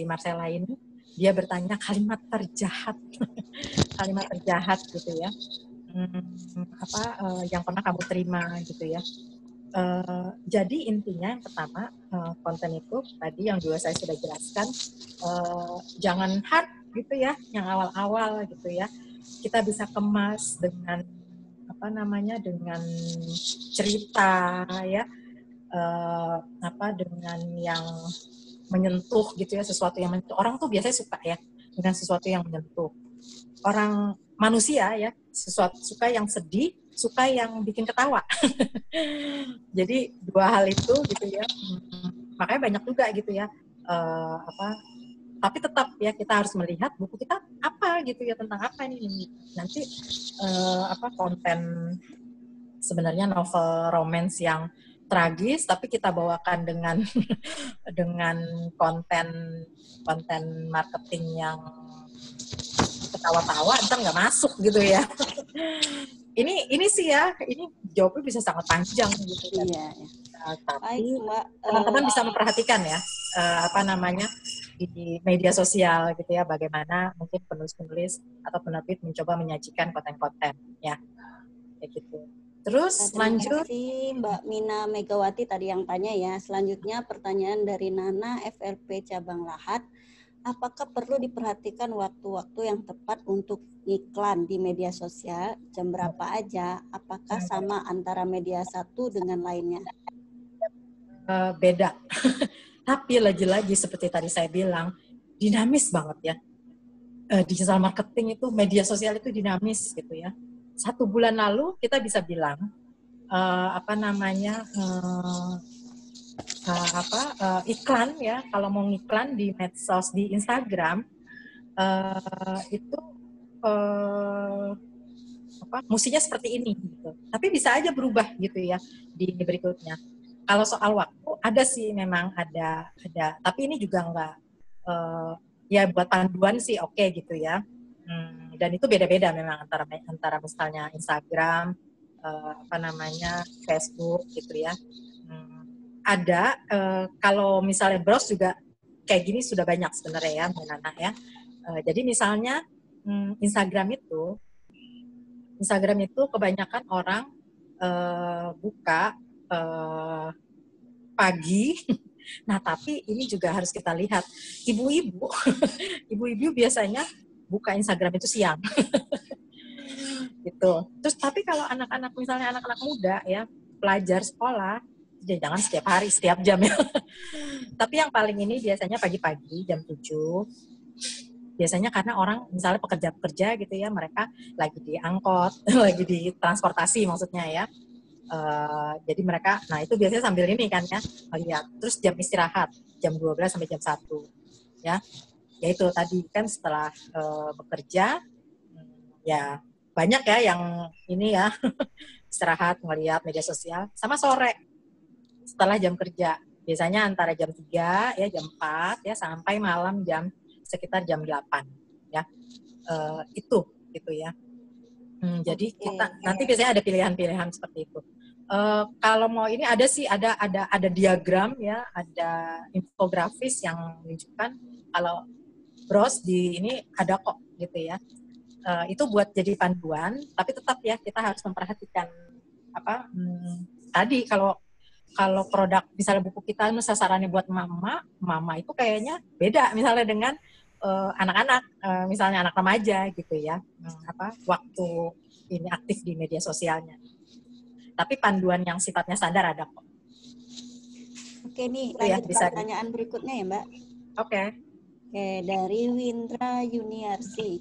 Marcella ini, dia bertanya kalimat terjahat, kalimat terjahat gitu ya. Yang pernah kamu terima gitu ya. Jadi intinya yang pertama, konten itu tadi yang juga saya sudah jelaskan, jangan hard gitu ya, yang awal-awal gitu ya. Kita bisa kemas dengan dengan cerita ya, dengan yang menyentuh gitu ya, sesuatu yang menyentuh. Orang tuh biasanya suka ya dengan sesuatu yang menyentuh. Orang manusia ya, suka yang sedih, suka yang bikin ketawa. Jadi dua hal itu gitu ya. Makanya banyak juga gitu ya. Tapi tetap ya kita harus melihat buku kita apa gitu ya, tentang apa ini. Nanti konten sebenarnya novel romance yang tragis tapi kita bawakan dengan dengan konten marketing yang ketawa-tawa, ntar nggak masuk gitu ya. Ini sih ya, ini jawabnya bisa sangat panjang gitu kan. Iya. Tapi teman-teman bisa memperhatikan ya, di media sosial gitu ya, bagaimana mungkin penulis-penulis atau penerbit mencoba menyajikan konten-konten ya, kayak gitu. Terus lanjut. Terima kasih Mbak Mina Megawati tadi yang tanya ya. Selanjutnya pertanyaan dari Nana FLP Cabang Lahat. Apakah perlu diperhatikan waktu-waktu yang tepat untuk iklan di media sosial? Jam berapa aja? Apakah sama antara media satu dengan lainnya? Beda. Tapi lagi-lagi seperti tadi saya bilang, dinamis banget ya. Digital marketing itu, media sosial itu dinamis gitu ya. 1 bulan lalu kita bisa bilang iklan ya, kalau mau ngiklan di medsos, di Instagram itu mestinya seperti ini gitu. Tapi bisa aja berubah gitu ya di berikutnya. Kalau soal waktu ada sih, memang ada. Tapi ini juga enggak ya buat panduan sih oke gitu ya. Dan itu beda-beda memang antara misalnya Instagram, Facebook gitu ya. Ada kalau misalnya browse juga kayak gini sudah banyak sebenarnya ya, Mbak Nana ya. Jadi misalnya Instagram itu kebanyakan orang buka pagi. Nah, tapi ini juga harus kita lihat. Ibu-ibu biasanya buka Instagram itu siang. Gitu. Terus tapi kalau anak-anak, misalnya anak-anak muda ya, pelajar sekolah, jangan setiap hari, setiap jam ya. Tapi yang paling ini biasanya pagi-pagi jam 7. Biasanya karena orang misalnya pekerja gitu ya, mereka lagi di angkot, lagi di transportasi maksudnya ya. Jadi mereka, nah itu biasanya sambil ini kan ya, melihat. Terus jam istirahat, jam 12 sampai jam 1. Ya itu tadi kan setelah bekerja, ya banyak ya yang ini ya, istirahat, melihat media sosial. Sama sore, setelah jam kerja. Biasanya antara jam 3, ya jam 4, ya sampai malam sekitar jam 8. Ya, itu gitu ya. Jadi kita nanti biasanya ada pilihan-pilihan seperti itu. Kalau mau ini ada sih, ada diagram ya, ada infografis yang menunjukkan kalau browse di ini ada kok gitu ya. Itu buat jadi panduan, tapi tetap ya kita harus memperhatikan tadi kalau produk misalnya buku kita sasarannya buat mama itu kayaknya beda misalnya dengan anak-anak, misalnya anak remaja gitu ya, waktu ini aktif di media sosialnya. Tapi panduan yang sifatnya standar ada kok. Oke nih, lanjut pertanyaan berikutnya ya Mbak. Oke, dari Windra Yuniarsi.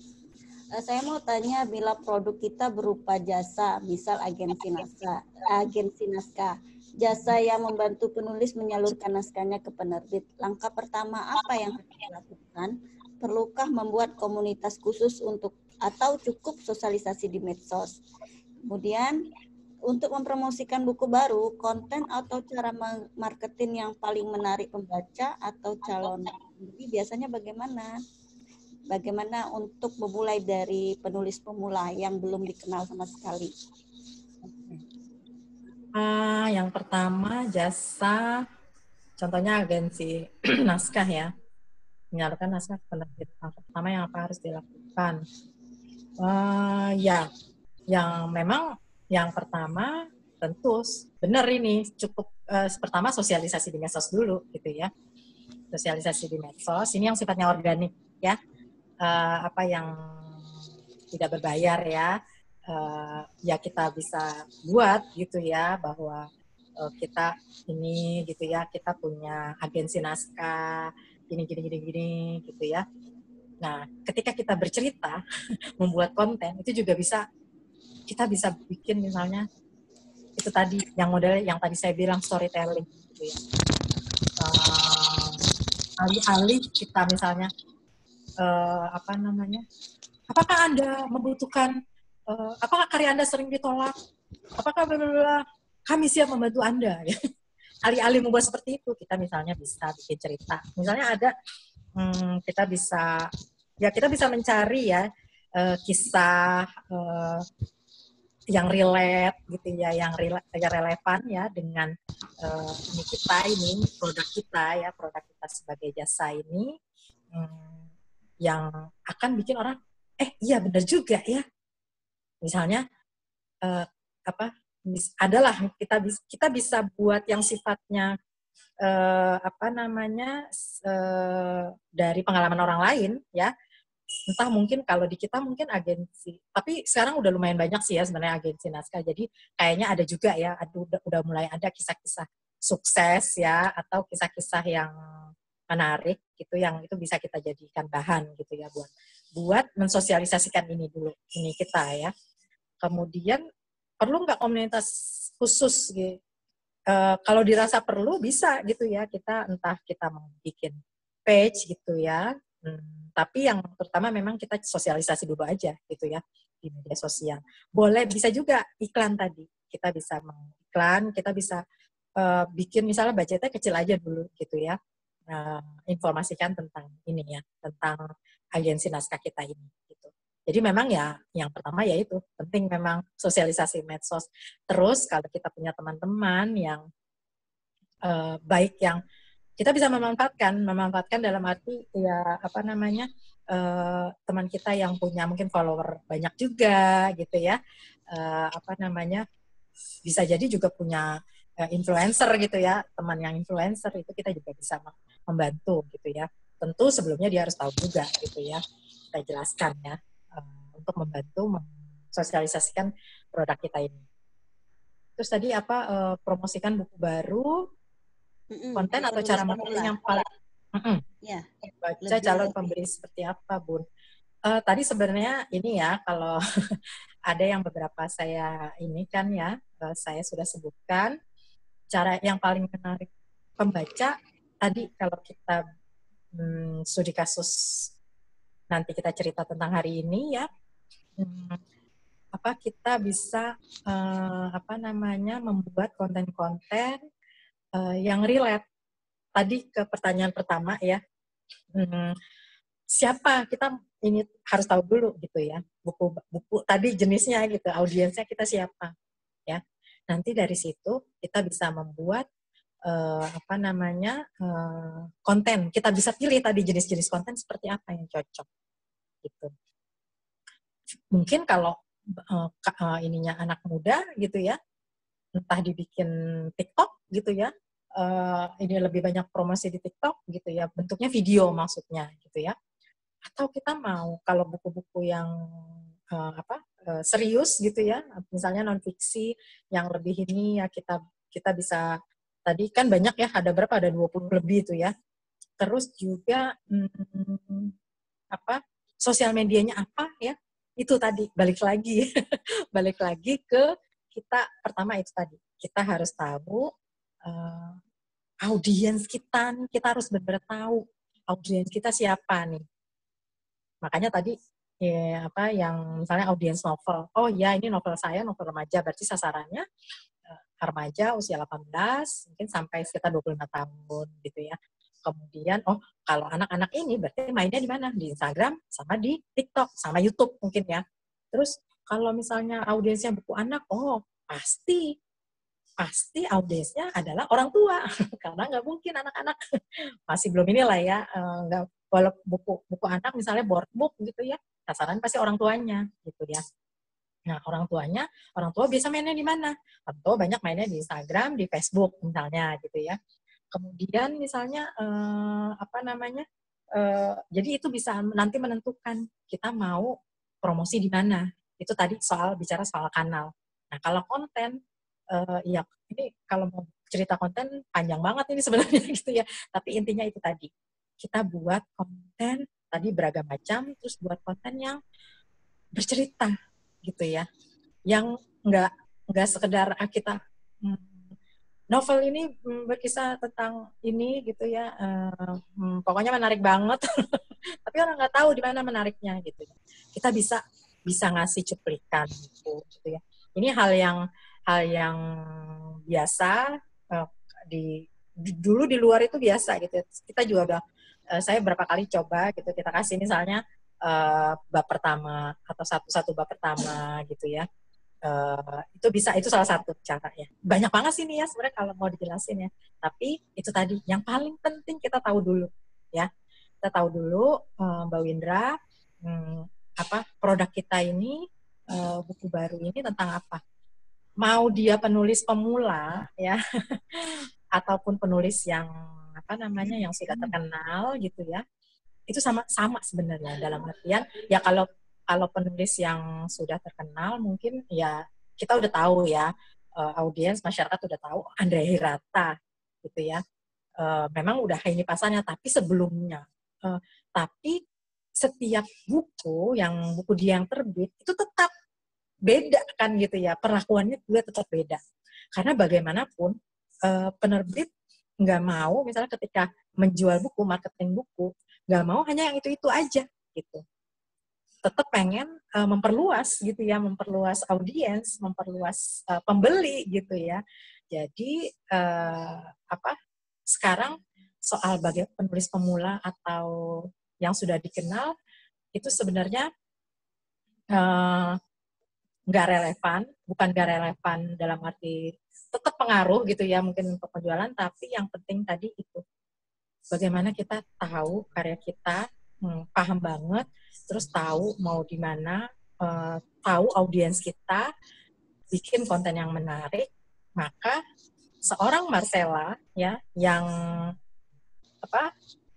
Saya mau tanya, bila produk kita berupa jasa, misal agensi naskah, jasa yang membantu penulis menyalurkan naskahnya ke penerbit. Langkah pertama apa yang harus dilakukan? Perlukah membuat komunitas khusus atau cukup sosialisasi di medsos? Kemudian untuk mempromosikan buku baru, konten atau cara marketing yang paling menarik pembaca atau calon pembeli biasanya bagaimana? Bagaimana untuk memulai dari penulis pemula yang belum dikenal sama sekali? Yang pertama jasa, contohnya agensi naskah ya, menyalurkan naskah ke penerbit. Yang pertama yang apa harus dilakukan? Ya, yang memang yang pertama tentu benar ini cukup pertama sosialisasi di medsos dulu gitu ya, sosialisasi di medsos ini yang sifatnya organik ya. Apa yang tidak berbayar ya, ya kita bisa buat gitu ya, bahwa kita ini gitu ya, kita punya agensi naskah gini gitu ya. Nah, ketika kita bercerita membuat konten itu juga kita bisa bikin misalnya itu tadi yang model yang tadi saya bilang storytelling gitu ya. Alih-alih kita misalnya apakah Anda membutuhkan apakah karya Anda sering ditolak, apakah kami siap membantu Anda ya. Alih-alih membuat seperti itu, kita misalnya bisa bikin cerita, misalnya ada kita bisa mencari ya kisah yang relate gitu ya, yang relevan ya dengan ini produk kita sebagai jasa ini, yang akan bikin orang iya benar juga ya. Misalnya adalah kita bisa buat yang sifatnya dari pengalaman orang lain ya. Entah mungkin kalau di kita mungkin agensi, tapi sekarang udah lumayan banyak sih ya sebenarnya agensi naskah. Jadi kayaknya ada juga ya, udah mulai ada kisah-kisah sukses ya, atau kisah-kisah yang menarik gitu, yang itu bisa kita jadikan bahan gitu ya buat mensosialisasikan ini kita ya. Kemudian perlu nggak komunitas khusus gitu? Kalau dirasa perlu bisa gitu ya, entah kita mau bikin page gitu ya. Tapi yang pertama memang kita sosialisasi dulu aja gitu ya di media sosial. Boleh bisa juga iklan tadi. Kita bisa mengiklan, kita bisa bikin misalnya budgetnya kecil aja dulu gitu ya. Informasikan tentang ini ya, tentang agensi naskah kita ini gitu. Jadi memang ya yang pertama yaitu penting memang sosialisasi medsos. Terus kalau kita punya teman-teman yang baik, yang kita bisa memanfaatkan dalam arti ya teman kita yang punya mungkin follower banyak juga gitu ya, bisa jadi juga punya influencer gitu ya, teman yang influencer itu kita juga bisa membantu gitu ya. Tentu sebelumnya dia harus tahu juga gitu ya, kita jelaskan ya, untuk membantu mensosialisasikan produk kita ini. Terus tadi promosikan buku baru, konten atau cara marketing yang paling baca calon pembeli seperti apa, Bun? Tadi sebenarnya ini ya, kalau ada yang beberapa saya ini kan ya, saya sudah sebutkan cara yang paling menarik pembaca tadi. Kalau kita studi kasus, nanti kita cerita tentang hari ini ya, kita bisa membuat konten-konten yang relate tadi ke pertanyaan pertama ya. Siapa kita ini harus tahu dulu gitu ya, buku tadi jenisnya gitu, audiensnya kita siapa ya. Nanti dari situ kita bisa membuat konten. Kita bisa pilih tadi jenis-jenis konten seperti apa yang cocok gitu. Mungkin kalau ininya anak muda gitu ya, entah dibikin TikTok gitu ya, ini lebih banyak promosi di TikTok gitu ya, bentuknya video maksudnya gitu ya. Atau kita mau kalau buku-buku yang serius gitu ya, misalnya non-fiksi yang lebih ini ya, kita bisa, tadi kan banyak ya, ada berapa, ada 20 lebih itu ya. Terus juga sosial medianya apa ya, itu tadi balik lagi balik lagi ke kita. Pertama itu tadi kita harus tahu audiens kita harus benar-benar tahu audiens kita siapa nih. Makanya tadi ya, apa yang misalnya audiens novel, oh ya ini novel saya novel remaja, berarti sasarannya remaja usia 18 mungkin sampai sekitar 25 tahun gitu ya. Kemudian kalau anak-anak ini berarti mainnya di mana? Di Instagram sama di TikTok sama YouTube mungkin ya. Terus kalau misalnya audiensnya buku anak, pasti audiensnya adalah orang tua karena nggak mungkin anak-anak masih belum inilah ya, nggak, kalau buku anak misalnya board book gitu ya, sasaran pasti orang tuanya gitu ya. Nah, orang tua biasa mainnya di mana? Orang tua banyak mainnya di Instagram, di Facebook misalnya gitu ya. Kemudian misalnya jadi itu bisa nanti menentukan kita mau promosi di mana. Itu tadi bicara soal kanal. Nah, kalau konten ya ini kalau mau cerita konten panjang banget ini sebenarnya gitu ya. Tapi intinya itu tadi. Kita buat konten tadi beragam macam, terus buat konten yang bercerita gitu ya, yang nggak sekedar kita novel ini berkisah tentang ini gitu ya, pokoknya menarik banget tapi orang nggak tahu di mana menariknya gitu ya. Kita bisa ngasih cuplikan gitu ya. Ini hal yang biasa dulu di luar itu biasa gitu. Kita juga udah saya berapa kali coba gitu, kita kasih misalnya bab pertama atau satu bab pertama gitu ya. Itu salah satu cara ya. Banyak banget sih nih ya sebenarnya kalau mau dijelasin ya. Tapi itu tadi yang paling penting kita tahu dulu ya. Kita tahu dulu Mbak Windra, produk kita ini, buku baru ini tentang apa. Mau dia penulis pemula ya ataupun penulis yang yang sudah terkenal gitu ya. Itu sama sebenarnya, dalam artian ya kalau penulis yang sudah terkenal mungkin ya kita udah tahu ya, audiens masyarakat udah tahu Andrea Hirata gitu ya, memang udah ini pasarnya. Tapi sebelumnya tapi setiap buku dia yang terbit itu tetap beda kan gitu ya, perlakuannya juga tetap beda karena bagaimanapun penerbit nggak mau misalnya ketika menjual buku, marketing buku, nggak mau hanya yang itu aja gitu. Tetap pengen memperluas gitu ya, memperluas audiens, memperluas pembeli gitu ya. Jadi sekarang soal bagaimana penulis pemula atau yang sudah dikenal itu sebenarnya nggak relevan, bukan nggak relevan dalam arti tetap pengaruh gitu ya mungkin untuk penjualan, tapi yang penting tadi itu bagaimana kita tahu karya kita, paham banget, terus tahu mau di mana, tahu audiens kita, bikin konten yang menarik, maka seorang Marcella ya yang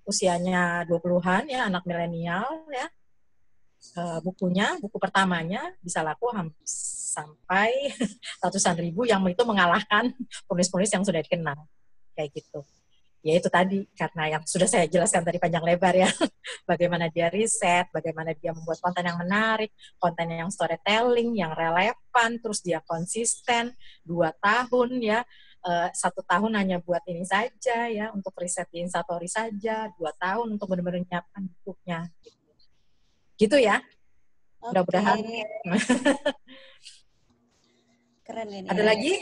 usianya 20-an ya, anak milenial ya, buku pertamanya bisa laku sampai ratusan ribu, yang itu mengalahkan penulis-penulis yang sudah dikenal kayak gitu. Ya itu tadi, karena yang sudah saya jelaskan tadi panjang lebar ya, bagaimana dia riset, bagaimana dia membuat konten yang menarik, konten yang storytelling, yang relevan, terus dia konsisten 2 tahun ya, 1 tahun hanya buat ini saja ya, untuk riset di Instastory saja, 2 tahun untuk benar-benar menyiapkan bukunya. Gitu ya. Mudah-mudahan. Keren ini. Ada lagi?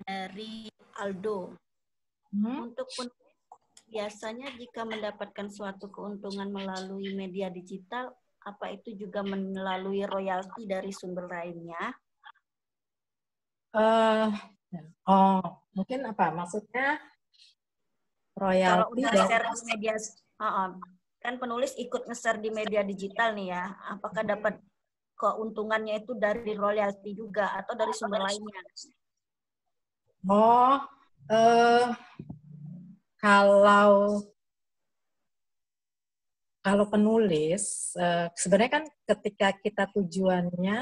Dari Aldo. Untuk biasanya jika mendapatkan suatu keuntungan melalui media digital, apa itu juga melalui royalti dari sumber lainnya? Mungkin apa maksudnya royalti dari share di media, kan penulis ikut nge-share di media digital nih ya, apakah dapat keuntungannya itu dari royalti juga atau dari sumber lainnya? Kalau penulis, sebenarnya kan ketika kita tujuannya,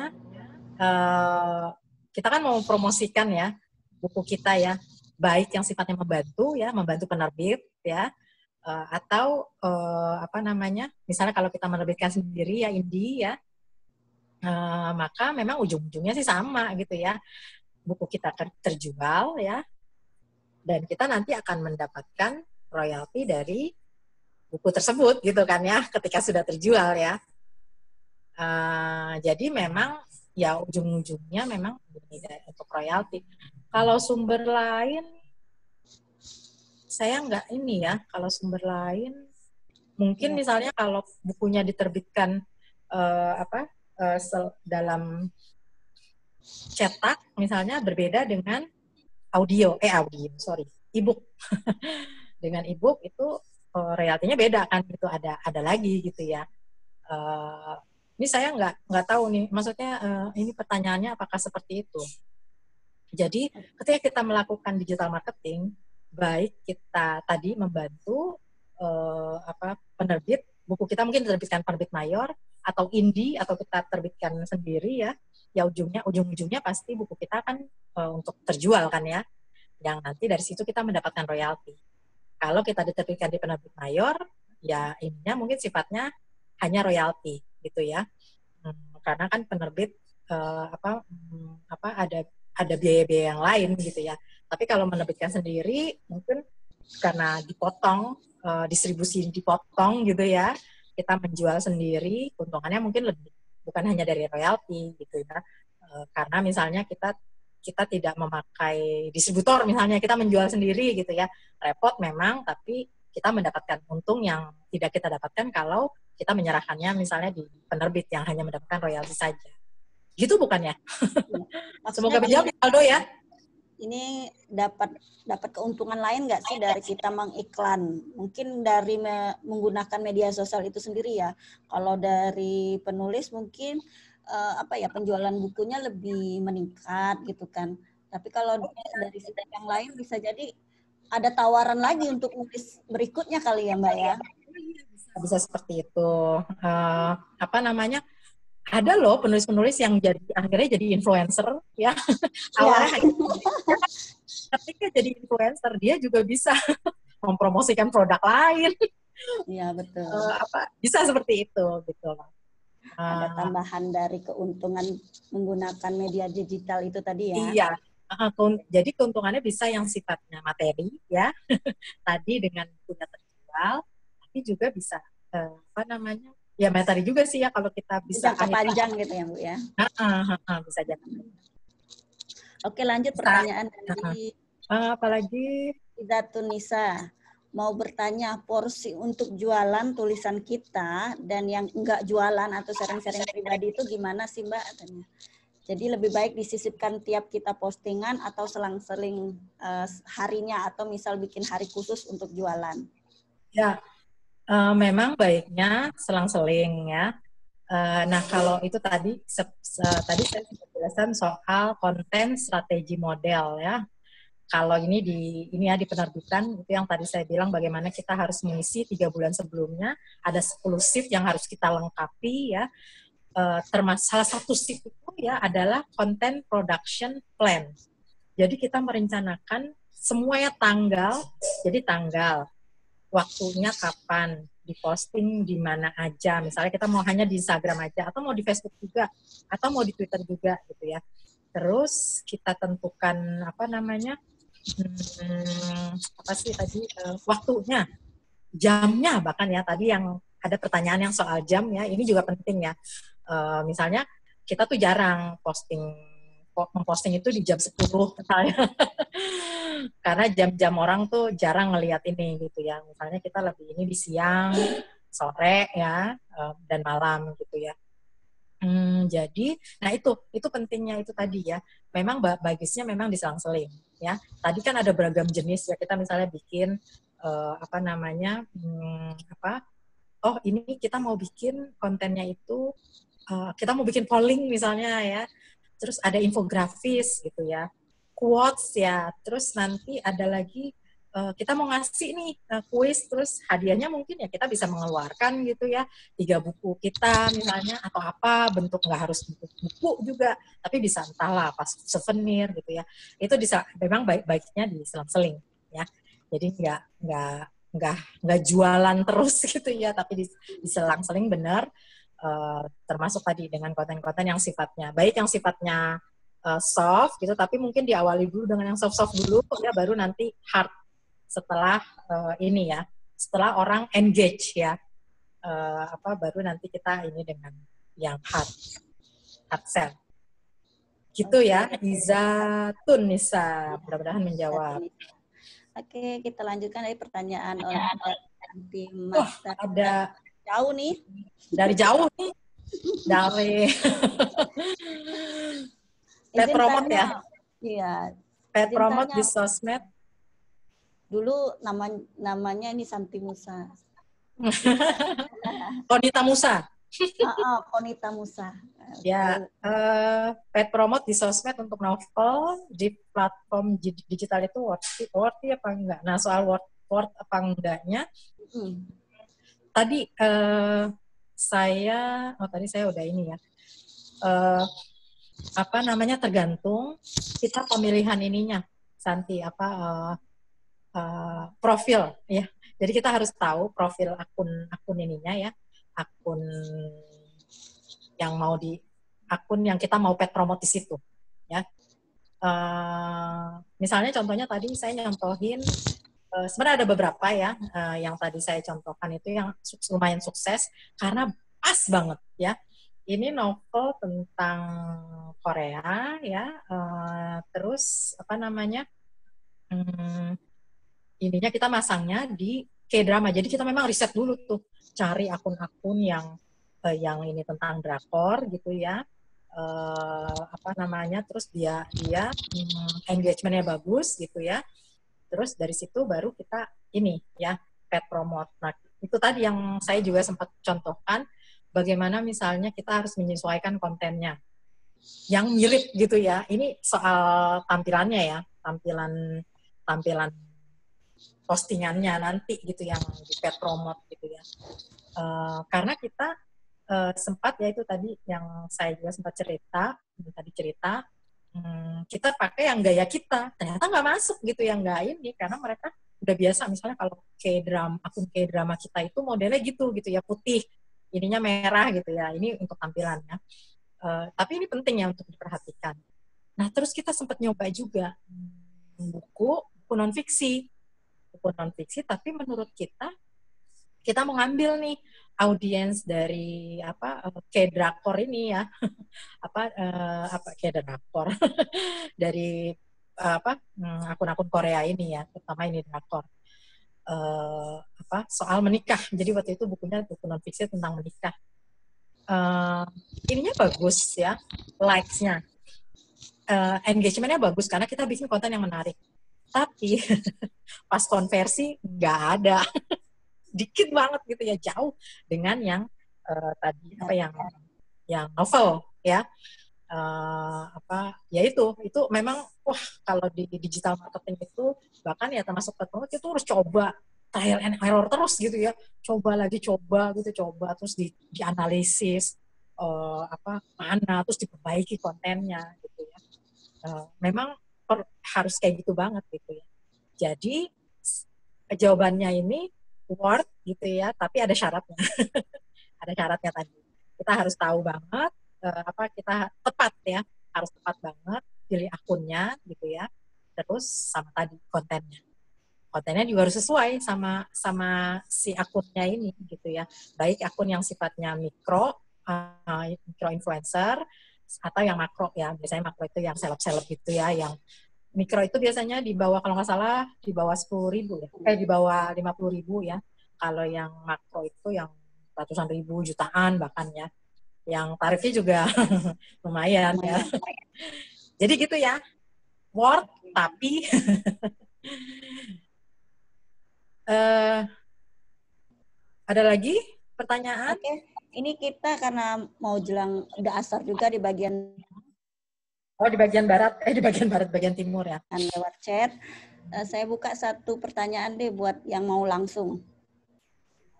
kita kan mau promosikan ya buku kita ya, baik yang sifatnya membantu penerbit ya, Atau apa namanya, misalnya kalau kita menerbitkan sendiri ya indie ya, maka memang ujung-ujungnya sih sama gitu ya, buku kita terjual ya, dan kita nanti akan mendapatkan royalti dari buku tersebut gitu kan ya, ketika sudah terjual ya. Jadi memang ya ujung-ujungnya memang untuk royalti. Kalau sumber lain, saya nggak ini ya, kalau sumber lain, mungkin misalnya kalau bukunya diterbitkan dalam cetak, misalnya berbeda dengan e-book. Dengan e-book itu royaltinya beda kan, itu ada lagi gitu ya. Ini saya nggak tahu nih, maksudnya ini pertanyaannya apakah seperti itu. Jadi ketika kita melakukan digital marketing, baik kita tadi membantu penerbit, buku kita mungkin diterbitkan penerbit mayor atau indie atau kita terbitkan sendiri ya, ujung-ujungnya pasti buku kita kan untuk terjual kan ya, yang nanti dari situ kita mendapatkan royalti. Kalau kita diterbitkan di penerbit mayor, ya ininya mungkin sifatnya hanya royalti gitu ya, karena kan penerbit ada biaya-biaya yang lain gitu ya. Tapi kalau menerbitkan sendiri mungkin karena dipotong, distribusi dipotong gitu ya, kita menjual sendiri, keuntungannya mungkin lebih, bukan hanya dari royalti gitu ya. Karena misalnya kita tidak memakai distributor, misalnya kita menjual sendiri gitu ya, repot memang, tapi kita mendapatkan untung yang tidak kita dapatkan kalau kita menyerahkannya misalnya di penerbit yang hanya mendapatkan royalti saja. Gitu bukan ya? Semoga menjawab Aldo ya. Ini dapat keuntungan lain nggak sih dari kita mengiklan? Mungkin dari menggunakan media sosial itu sendiri ya. Kalau dari penulis mungkin penjualan bukunya lebih meningkat gitu kan. Tapi kalau dari sisi yang lain bisa jadi ada tawaran lagi untuk nulis berikutnya kali ya Mbak ya? Bisa seperti itu. Ada loh penulis-penulis yang akhirnya jadi influencer ya. Awalnya ketika jadi influencer dia juga bisa mempromosikan produk lain. Iya betul. Bisa seperti itu gitu. Ada tambahan dari keuntungan menggunakan media digital itu tadi ya. Iya. Jadi keuntungannya bisa yang sifatnya materi ya. Tadi dengan punya terjual, tapi juga bisa ya materi juga sih ya kalau kita bisa jangka panjang gitu ya Bu ya. Bisa jangka panjang. Oke, lanjut pertanyaan dari apalagi Idatun Nisa. Mau bertanya, porsi untuk jualan tulisan kita dan yang enggak jualan atau sharing-sharing pribadi itu gimana sih Mbak? Jadi lebih baik disisipkan tiap kita postingan atau selang-seling harinya atau misal bikin hari khusus untuk jualan? Ya, memang baiknya selang-seling ya. Nah kalau itu tadi saya sudah jelaskan soal konten strategi model ya. Kalau ini di penerbitan itu yang tadi saya bilang bagaimana kita harus mengisi 3 bulan sebelumnya, ada 10 shift yang harus kita lengkapi ya. Termasuk salah satu shift itu ya adalah content production plan. Jadi kita merencanakan semuanya jadi tanggal, waktunya kapan, diposting di mana aja. Misalnya kita mau hanya di Instagram aja, atau mau di Facebook juga, atau mau di Twitter juga gitu ya. Terus kita tentukan waktunya, jamnya bahkan ya. Tadi yang ada pertanyaan yang soal jam ya, ini juga penting ya. Misalnya kita tuh jarang memposting itu di jam 10 misalnya. Karena jam-jam orang tuh jarang ngelihat ini gitu ya. Misalnya kita lebih ini di siang, sore ya, dan malam gitu ya. Jadi, nah itu pentingnya itu tadi ya. Memang bagusnya memang diselang-seling ya. Tadi kan ada beragam jenis ya. Kita misalnya bikin ini kita mau bikin kontennya itu kita mau bikin polling misalnya ya. Terus ada infografis gitu ya. Quotes ya, terus nanti ada lagi kita mau ngasih nih kuis, terus hadiahnya mungkin ya kita bisa mengeluarkan gitu ya 3 buku kita misalnya atau apa, bentuk nggak harus buku juga, tapi bisa entahlah pas souvenir gitu ya. Itu memang baiknya diselang-seling ya. Jadi nggak nggak jualan terus gitu ya, tapi diselang-seling benar, termasuk tadi dengan konten-konten yang sifatnya baik, yang sifatnya soft gitu, tapi mungkin diawali dulu dengan yang soft-soft dulu ya, baru nanti hard setelah ini ya, setelah orang engage ya, baru nanti kita ini dengan yang hard sell. Gitu ya, Nisa, mudah-mudahan menjawab. Oke, kita lanjutkan dari pertanyaan oleh ada jauh nih. Dari jauh nih. Dari pet promote ya. Iya. Pet promote di sosmed. Dulu namanya ini Santi Musa. Konita Musa. Konita Musa. Ya, pet promote di sosmed untuk novel di platform digital itu worthy apa enggak? Nah, soal worth apa enggaknya, tadi saya udah ini ya, tergantung kita pemilihan ininya, Santi, profil ya. Jadi kita harus tahu profil akun ininya ya, akun yang kita mau pet promote di situ ya. Misalnya contohnya tadi saya nyontohin, sebenarnya ada beberapa ya, yang tadi saya contohkan itu yang lumayan sukses karena pas banget ya. Ini novel tentang Korea ya, terus ininya kita masangnya di K-drama. Jadi kita memang riset dulu tuh, cari akun-akun yang ini tentang drakor gitu ya, terus dia engagementnya bagus gitu ya, terus dari situ baru kita ini ya pet promote. Nah itu tadi yang saya juga sempat contohkan, bagaimana misalnya kita harus menyesuaikan kontennya yang mirip gitu ya. Ini soal tampilannya ya, tampilan postingannya nanti gitu yang di pet promote gitu ya. Karena kita sempat ya itu tadi yang saya juga sempat cerita, kita pakai yang gaya kita, ternyata nggak masuk gitu yang nggak ini, karena mereka udah biasa misalnya kalau akun K-drama kita itu modelnya gitu ya, putih, ininya merah gitu ya, ini untuk tampilannya. Tapi ini penting ya untuk diperhatikan. Nah terus kita sempat nyoba juga buku non-fiksi, tapi menurut kita mau ngambil nih audiens dari K-drakor ini ya, K-drakor dari akun-akun Korea ini ya, terutama ini drakor, soal menikah. Jadi waktu itu bukunya buku non-fiksi tentang menikah. Ininya bagus ya, likes-nya, engagementnya bagus karena kita bikin konten yang menarik. Tapi pas konversi nggak ada. Dikit banget gitu ya, jauh dengan yang tadi yang novel ya, ya itu memang kalau di digital marketing itu bahkan ya termasuk ketemu itu harus coba trial and error terus gitu ya, coba terus dianalisis mana, terus diperbaiki kontennya gitu ya. Memang harus kayak gitu banget gitu ya. Jadi jawabannya ini worth gitu ya, tapi ada syaratnya. Ada syaratnya tadi. Kita harus tahu banget, kita tepat ya, harus tepat banget pilih akunnya gitu ya. Terus sama tadi kontennya. Kontennya juga harus sesuai sama si akunnya ini gitu ya. Baik akun yang sifatnya mikro influencer, atau yang makro ya. Biasanya makro itu yang seleb-seleb gitu ya, yang mikro itu biasanya di bawah, kalau nggak salah di bawah 10.000 ya, di bawah 50.000 ya. Kalau yang makro itu yang ratusan ribu, jutaan bahkan ya. Yang tarifnya juga lumayan ya. Jadi gitu ya, worth tapi ada lagi pertanyaan? Oke, ini kita karena mau jelang udah asar juga di bagian di bagian barat, bagian timur ya. Lewat chat, saya buka satu pertanyaan deh buat yang mau langsung.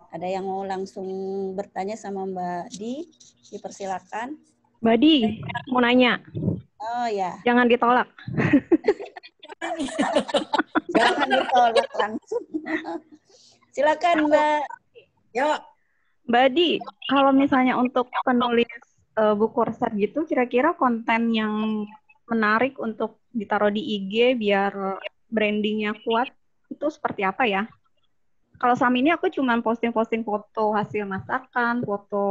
Ada yang mau langsung bertanya sama Mbak Di, dipersilakan. Mbak Di, mau nanya. Oh ya. Jangan ditolak. Jangan ditolak langsung. Silakan Mbak. Yuk. Mbak Di, kalau misalnya untuk penulis buku resep gitu, kira-kira konten yang menarik untuk ditaruh di IG biar brandingnya kuat, itu seperti apa ya? Kalau selama ini aku cuma posting-posting foto hasil masakan, foto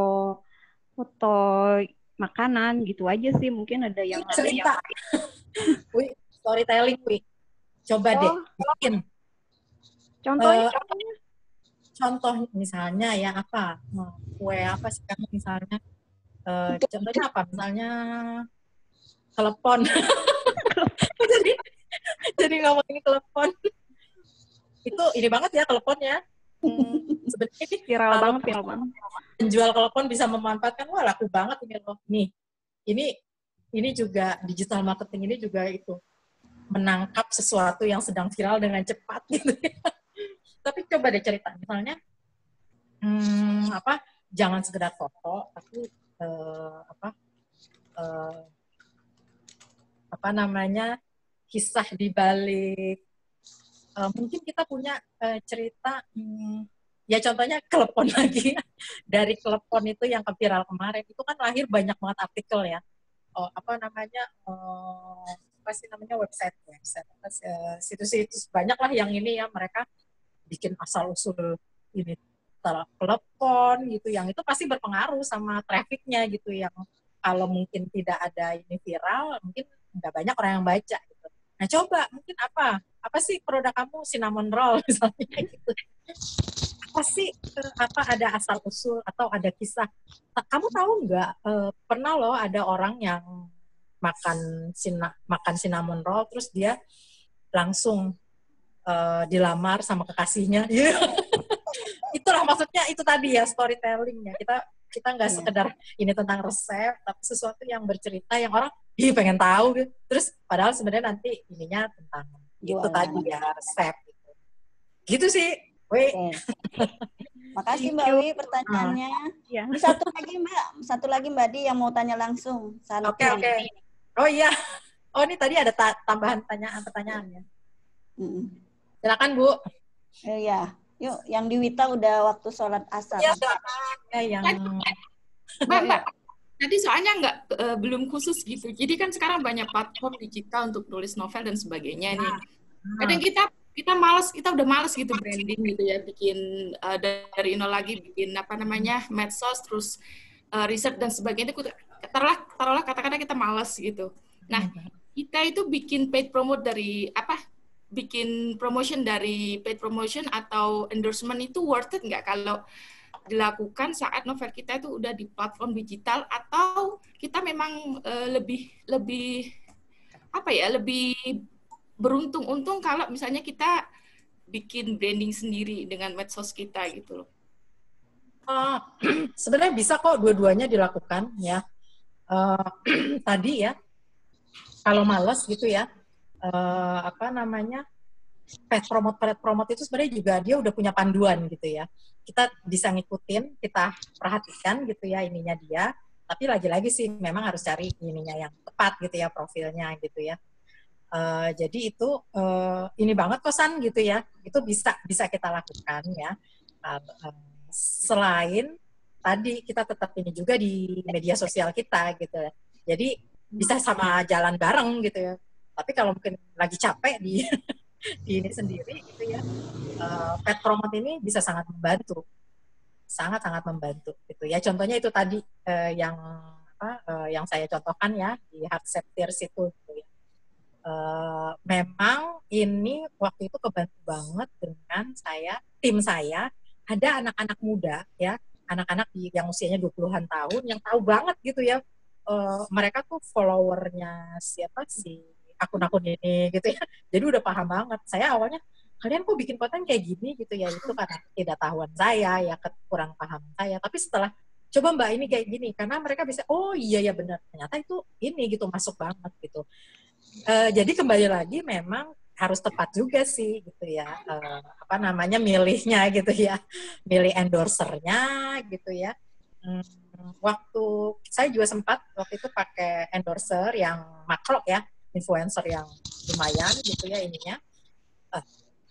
foto makanan gitu aja sih. Mungkin ada yang lain. Cerita. Wih, storytelling, wih. Coba deh, bikin. Contohnya? Contoh misalnya ya apa? Kue apa sih kan misalnya? Contohnya apa? Misalnya telepon. jadi ngomongin telepon. Itu ini banget ya teleponnya. Sebenarnya ini Viral banget. penjual telepon bisa memanfaatkan, wah laku banget ini loh. Nih, ini juga digital marketing ini juga itu menangkap sesuatu yang sedang viral dengan cepat gitu ya. Tapi coba deh cerita, misalnya jangan sekedar foto, tapi kisah di balik. Mungkin kita punya cerita, ya contohnya telepon lagi. Dari telepon itu yang viral kemarin, itu kan lahir banyak banget artikel ya. Website, situs-situs banyak lah yang ini ya, mereka bikin asal-usul ini telepon gitu, yang itu pasti berpengaruh sama trafficnya gitu, yang kalau mungkin tidak ada ini viral, mungkin nggak banyak orang yang baca gitu. Nah coba, mungkin apa sih produk kamu, cinnamon roll misalnya gitu. Apa sih, ada asal-usul atau ada kisah. Kamu tahu nggak, pernah loh ada orang yang makan cinnamon roll, terus dia langsung dilamar sama kekasihnya. Itulah maksudnya, itu tadi ya storytellingnya. Kita nggak sekedar ini tentang resep, tapi sesuatu yang bercerita yang orang pengen tahu gitu. Terus padahal sebenarnya nanti ininya tentang itu tadi ya, resep gitu. Gitu sih. Wih. Makasih Mbak Wi pertanyaannya. Satu lagi Mbak Di yang mau tanya langsung. Oke. Oh iya. Oh ini tadi ada tambahan pertanyaannya. Silakan Bu. Iya. Yuk, yang di Wita udah waktu sholat asar. Iya, silakan. Mbak. Tadi soalnya belum khusus gitu. Jadi kan sekarang banyak platform digital untuk tulis novel dan sebagainya nih. Kadang kita malas, kita udah malas gitu branding gitu ya, bikin dari nol lagi, bikin medsos, terus riset dan sebagainya. Taruhlah katakanlah kita malas gitu. Nah, kita itu bikin paid promote dari bikin promotion dari paid promotion atau endorsement itu worth it nggak kalau dilakukan saat novel kita itu udah di platform digital, atau kita memang lebih beruntung kalau misalnya kita bikin branding sendiri dengan medsos kita gitu loh. Sebenarnya bisa kok dua-duanya dilakukan ya. Tadi ya, kalau males gitu ya, paid promote itu sebenarnya juga dia udah punya panduan gitu ya. Kita bisa ngikutin, kita perhatikan gitu ya ininya dia. Tapi lagi-lagi sih memang harus cari ininya yang tepat gitu ya, profilnya gitu ya. Jadi itu ini banget kosan gitu ya. Itu bisa kita lakukan ya. Selain tadi kita tetap ini juga di media sosial kita gitu ya. Jadi bisa sama jalan bareng gitu ya. Tapi kalau mungkin lagi capek di ini sendiri gitu ya, paid promote ini bisa sangat membantu, sangat membantu gitu ya. Contohnya itu tadi yang saya contohkan ya di Heartset Tears itu gitu ya. Memang ini waktu itu kebantu banget dengan tim saya ada anak-anak muda ya, anak-anak yang usianya 20-an tahun yang tahu banget gitu ya. Mereka tuh followernya siapa sih akun-akun ini gitu ya. Jadi udah paham banget. Saya awalnya, kalian kok bikin konten kayak gini gitu ya. Itu karena ketidaktahuan saya, ya kurang paham saya. Tapi setelah, coba Mbak ini kayak gini. Karena mereka bisa, oh iya ya benar. Ternyata itu ini gitu, masuk banget gitu. Jadi kembali lagi memang harus tepat juga sih gitu ya. Milihnya gitu ya. Milih endorsernya gitu ya. Waktu saya juga sempat waktu itu pakai endorser yang maklok ya, influencer yang lumayan gitu ya ininya.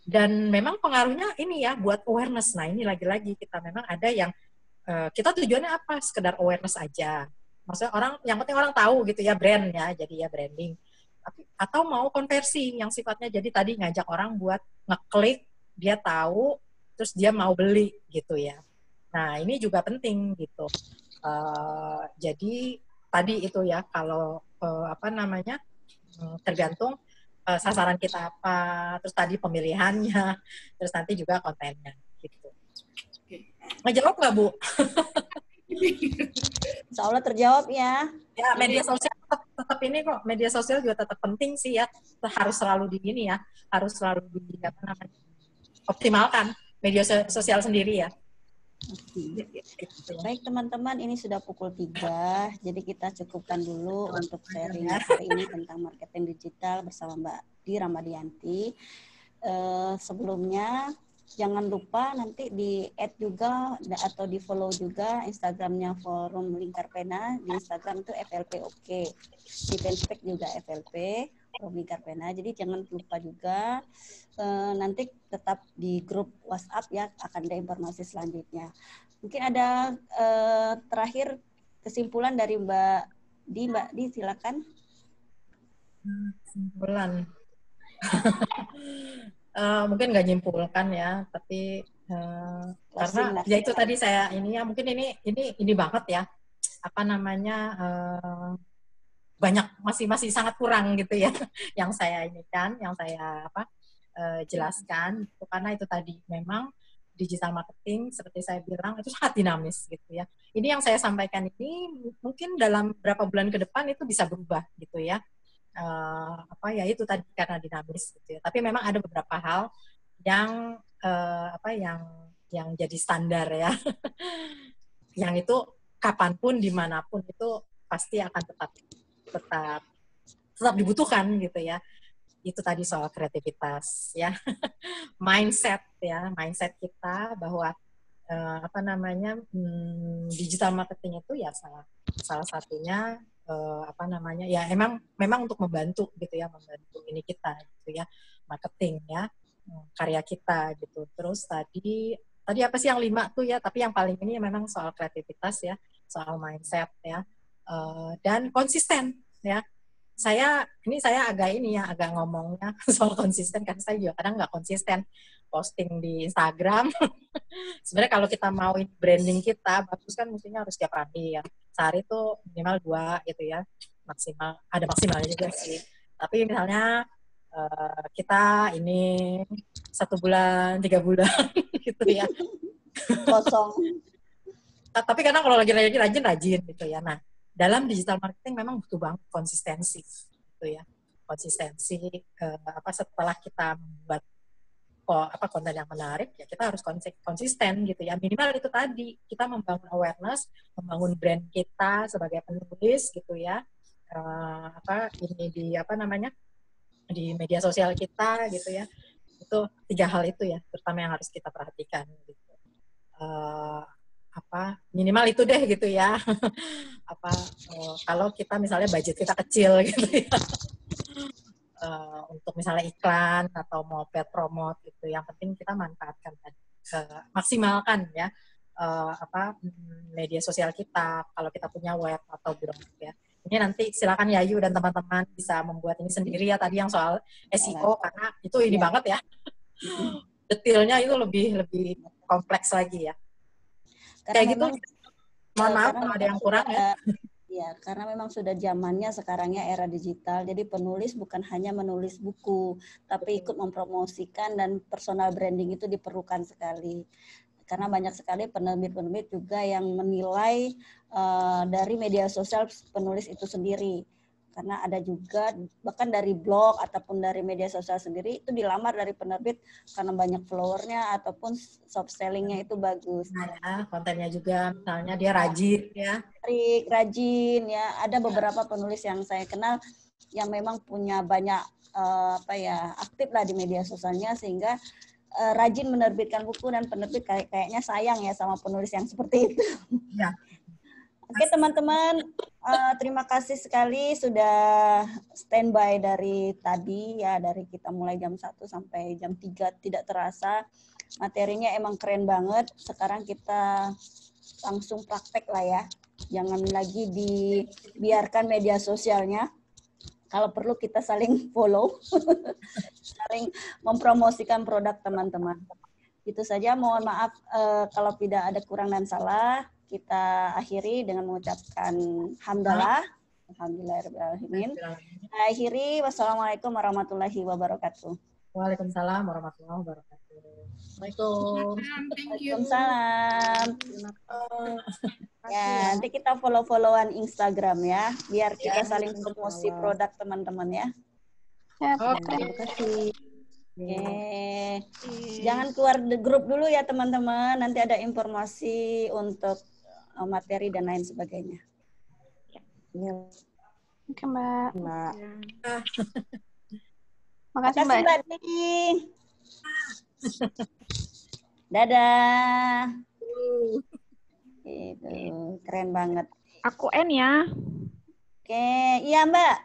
Dan memang pengaruhnya ini ya buat awareness. Nah ini lagi-lagi kita memang ada yang kita tujuannya apa? Sekedar awareness aja. Maksudnya orang, yang penting orang tahu gitu ya, brand ya, jadi ya branding. Tapi atau mau konversi yang sifatnya jadi tadi ngajak orang buat ngeklik, dia tahu, terus dia mau beli gitu ya. Nah ini juga penting gitu. Jadi tadi itu ya kalau tergantung sasaran kita apa, terus tadi pemilihannya, terus nanti juga kontennya gitu. Ngejawab nggak Bu? Insya Allah terjawab ya. Ya, media sosial tetap ini kok, media sosial juga tetap penting sih ya, harus selalu di ini ya, harus selalu optimalkan media sosial sendiri ya. Baik teman-teman, ini sudah pukul 3, jadi kita cukupkan dulu untuk sharing hari ini tentang marketing digital bersama Mbak Di Ramadianti. Sebelumnya jangan lupa nanti di add juga atau di follow juga Instagramnya Forum Lingkar Pena. Di Instagram itu FLP Oke, di Facebook juga FLP Forum Lingkar Pena. Jadi jangan lupa juga nanti tetap di grup WhatsApp ya, akan ada informasi selanjutnya. Mungkin ada terakhir kesimpulan dari Mbak Di silakan. Kesimpulan. Mungkin nggak nyimpulkan ya, tapi karena ya itu tadi saya ini ya, mungkin ini banget ya, apa namanya, banyak masih sangat kurang gitu ya yang saya ini kan, yang saya jelaskan itu, karena itu tadi memang digital marketing seperti saya bilang itu sangat dinamis gitu ya. Ini yang saya sampaikan ini mungkin dalam beberapa bulan ke depan itu bisa berubah gitu ya. Ya itu tadi karena dinamis gitu ya. Tapi memang ada beberapa hal yang yang jadi standar ya. Yang itu kapanpun dimanapun itu pasti akan tetap dibutuhkan gitu ya. Itu tadi soal kreativitas ya. mindset kita bahwa digital marketing itu ya salah satunya ya memang untuk membantu gitu ya, membantu ini kita gitu ya, marketing ya, karya kita gitu. Terus tadi apa sih yang 5 tuh ya, tapi yang paling ini memang soal kreativitas ya, soal mindset ya, dan konsisten ya. Saya agak ngomongnya soal konsisten karena saya juga kadang nggak konsisten posting di Instagram. Sebenarnya kalau kita mau branding kita bagus kan mestinya harus tiap hari ya. Sehari itu minimal 2 gitu ya. Ada maksimalnya juga sih. Tapi misalnya kita ini 1 bulan, 3 bulan gitu ya. Kosong. Tapi kadang kalau lagi rajin gitu ya. Nah, dalam digital marketing memang butuh banget konsistensi gitu ya. Konsistensi setelah kita membuat konten yang menarik ya kita harus konsisten gitu ya. Minimal itu tadi kita membangun awareness, membangun brand kita sebagai penulis gitu ya. Di media sosial kita gitu ya. Itu 3 hal itu ya terutama yang harus kita perhatikan gitu. Minimal itu deh gitu ya. Kalau kita misalnya budget kita kecil gitu ya. Untuk misalnya iklan atau mau paid promote gitu, yang penting kita manfaatkan maksimalkan ya media sosial kita kalau kita punya web atau blog ya. Ini nanti silakan Yayu dan teman-teman bisa membuat ini sendiri ya, tadi yang soal SEO karena itu ini banget ya. Detailnya itu lebih kompleks lagi ya. Karena kayak gitu. Mohon maaf kalau ada yang kurang ya. Ya, karena memang sudah zamannya sekarangnya era digital, jadi penulis bukan hanya menulis buku, tapi ikut mempromosikan, dan personal branding itu diperlukan sekali. Karena banyak sekali penerbit-penerbit juga yang menilai dari media sosial penulis itu sendiri. Karena ada juga bahkan dari blog ataupun dari media sosial sendiri itu dilamar dari penerbit karena banyak followernya ataupun soft sellingnya itu bagus. Nah, kontennya juga misalnya dia rajin ya. Rajin ya. Ada beberapa penulis yang saya kenal yang memang punya banyak aktif lah di media sosialnya sehingga rajin menerbitkan buku, dan penerbit kayaknya sayang ya sama penulis yang seperti itu. Ya. Oke teman-teman, terima kasih sekali sudah standby dari tadi ya, dari kita mulai jam 1 sampai jam 3 tidak terasa. Materinya emang keren banget. Sekarang kita langsung praktek lah ya. Jangan lagi dibiarkan media sosialnya. Kalau perlu kita saling follow, saling mempromosikan produk teman-teman. Itu saja, mohon maaf kalau tidak ada kurang dan salah. Kita akhiri dengan mengucapkan hamdalah. Alhamdulillahirrahmanirrahim. Akhiri, wassalamualaikum warahmatullahi wabarakatuh. Waalaikumsalam warahmatullahi wabarakatuh. Assalamualaikum. Thank you. Waalaikumsalam. Ya, nanti kita follow-followan Instagram ya, biar kita saling promosi produk teman-teman ya. Terima kasih. Oke. Jangan keluar grup dulu ya teman-teman, nanti ada informasi untuk materi dan lain sebagainya. Oke, Mbak. Makasih Makasih, Mbak. Mbak Dini. Dadah. Itu keren banget. Aku N ya. Oke, iya Mbak.